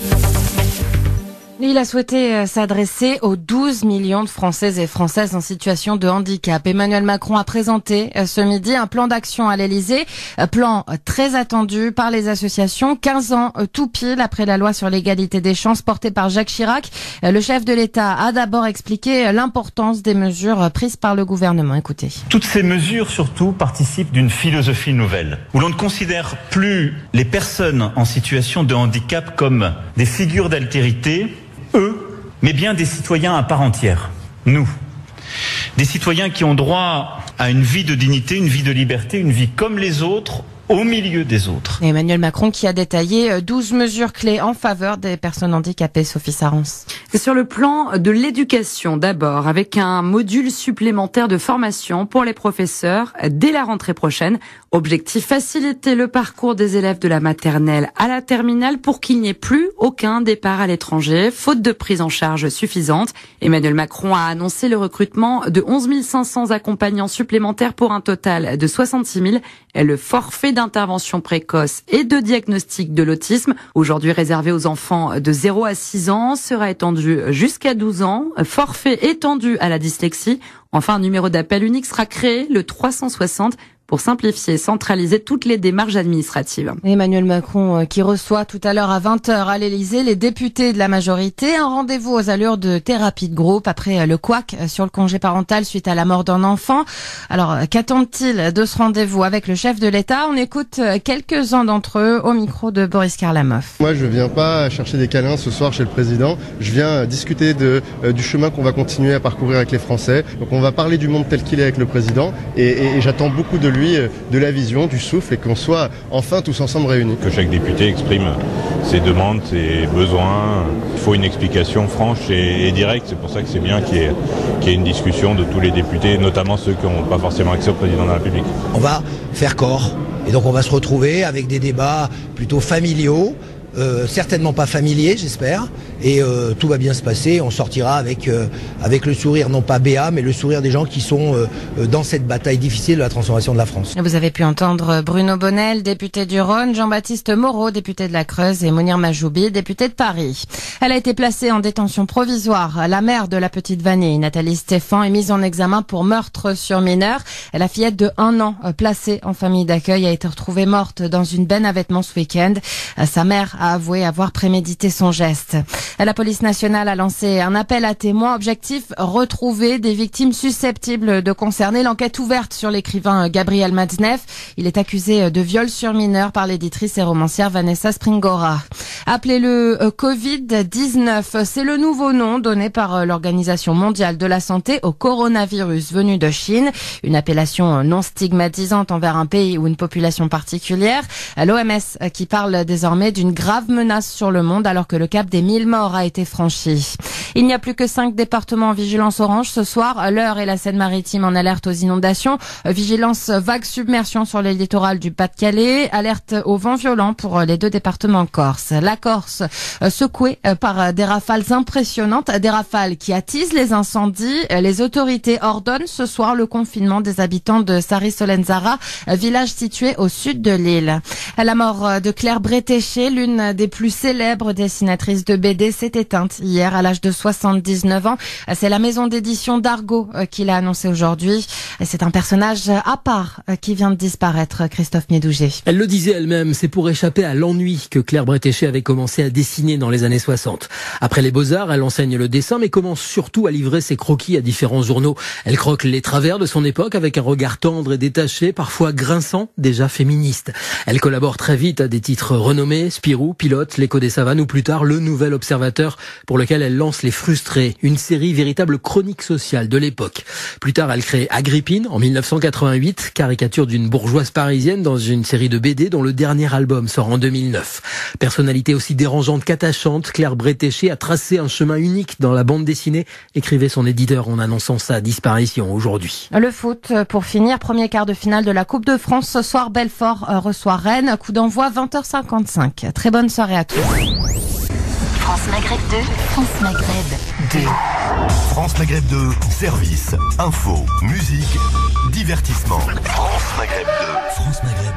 Il a souhaité s'adresser aux 12 millions de Françaises et Françaises en situation de handicap. Emmanuel Macron a présenté ce midi un plan d'action à l'Elysée, plan très attendu par les associations, 15 ans tout pile après la loi sur l'égalité des chances portée par Jacques Chirac. Le chef de l'État a d'abord expliqué l'importance des mesures prises par le gouvernement. Écoutez. Toutes ces mesures, surtout, participent d'une philosophie nouvelle, où l'on ne considère plus les personnes en situation de handicap comme des figures d'altérité, eux, mais bien des citoyens à part entière, nous. des citoyens qui ont droit à une vie de dignité, une vie de liberté, une vie comme les autres, au milieu des autres. Emmanuel Macron qui a détaillé 12 mesures clés en faveur des personnes handicapées. Sophie Sarens. Sur le plan de l'éducation d'abord, avec un module supplémentaire de formation pour les professeurs dès la rentrée prochaine. Objectif, faciliter le parcours des élèves de la maternelle à la terminale pour qu'il n'y ait plus aucun départ à l'étranger, faute de prise en charge suffisante. Emmanuel Macron a annoncé le recrutement de 11 500 accompagnants supplémentaires pour un total de 66 000. Et le forfait d'intervention précoce et de diagnostic de l'autisme, aujourd'hui réservé aux enfants de 0 à 6 ans, sera étendu jusqu'à 12 ans. Forfait étendu à la dyslexie. Enfin, un numéro d'appel unique sera créé, le 360, pour simplifier et centraliser toutes les démarches administratives. Emmanuel Macron qui reçoit tout à l'heure à 20h à l'Elysée les députés de la majorité. Un rendez-vous aux allures de thérapie de groupe après le couac sur le congé parental suite à la mort d'un enfant. Alors, qu'attendent-ils de ce rendez-vous avec le chef de l'État? On écoute quelques-uns d'entre eux au micro de Boris Karlamov. Moi, je viens pas chercher des câlins ce soir chez le président. Je viens discuter du chemin qu'on va continuer à parcourir avec les Français. Donc, on va parler du monde tel qu'il est avec le président et j'attends beaucoup de lui, de la vision, du souffle et qu'on soit enfin tous ensemble réunis. Que chaque député exprime ses demandes, ses besoins. Il faut une explication franche et directe. C'est pour ça que c'est bien qu'il y ait une discussion de tous les députés, notamment ceux qui n'ont pas forcément accès au président de la République. On va faire corps et donc on va se retrouver avec des débats plutôt familiaux. Certainement pas familier, j'espère, et tout va bien se passer. On sortira avec le sourire, non pas béat, mais le sourire des gens qui sont dans cette bataille difficile de la transformation de la France. Vous avez pu entendre Bruno Bonnel, député du Rhône, Jean-Baptiste Moreau, député de la Creuse, et Mounir Majoubi, député de Paris. Elle a été placée en détention provisoire. La mère de la petite Vanille, Nathalie Stéphan, est mise en examen pour meurtre sur mineur. La fillette de 1 an, placée en famille d'accueil, a été retrouvée morte dans une benne à vêtements ce week-end. Sa mère a avoué avoir prémédité son geste. La police nationale a lancé un appel à témoins. Objectif, retrouver des victimes susceptibles de concerner l'enquête ouverte sur l'écrivain Gabriel Matzneff. Il est accusé de viol sur mineur par l'éditrice et romancière Vanessa Springora. Appelez-le Covid-19, c'est le nouveau nom donné par l'Organisation mondiale de la santé au coronavirus venu de Chine. Une appellation non stigmatisante envers un pays ou une population particulière. L'OMS qui parle désormais d'une grave menace sur le monde alors que le cap des 1000 morts a été franchi. Il n'y a plus que 5 départements en vigilance orange ce soir. l'Eure et la Seine-Maritime en alerte aux inondations. Vigilance vague submersion sur les littorales du Pas-de-Calais. Alerte au vent violent pour les 2 départements corse. La Corse secouée par des rafales impressionnantes. Des rafales qui attisent les incendies. Les autorités ordonnent ce soir le confinement des habitants de Sari-Solenzara, village situé au sud de l'île. La mort de Claire Bretéché, l'une des plus célèbres dessinatrices de BD, s'est éteinte hier à l'âge de 79 ans. C'est la maison d'édition d'Argo qui l'a annoncé aujourd'hui. C'est un personnage à part qui vient de disparaître, Christophe Miedouget. Elle le disait elle-même, c'est pour échapper à l'ennui que Claire Bretéché avait commencé à dessiner dans les années 60. Après les Beaux-Arts, elle enseigne le dessin mais commence surtout à livrer ses croquis à différents journaux. Elle croque les travers de son époque avec un regard tendre et détaché, parfois grinçant, déjà féministe. Elle collabore très vite à des titres renommés, Spirou, Pilote, L'Écho des Savanes ou plus tard Le Nouvel Observateur, pour lequel elle lance Les Frustrés, une série véritable chronique sociale de l'époque. Plus tard, elle crée Agrippine en 1988, caricature d'une bourgeoise parisienne dans une série de BD dont le dernier album sort en 2009. Personnalité aussi dérangeante qu'attachante, Claire Bretéché a tracé un chemin unique dans la bande dessinée, écrivait son éditeur en annonçant sa disparition aujourd'hui. Le foot, pour finir, premier quart de finale de la Coupe de France. Ce soir, Belfort reçoit Rennes, coup d'envoi 20h55. Très bonne soirée à tous. France Maghreb 2, France Maghreb 2. France Maghreb 2, service, info, musique, divertissement. France Maghreb 2. France Maghreb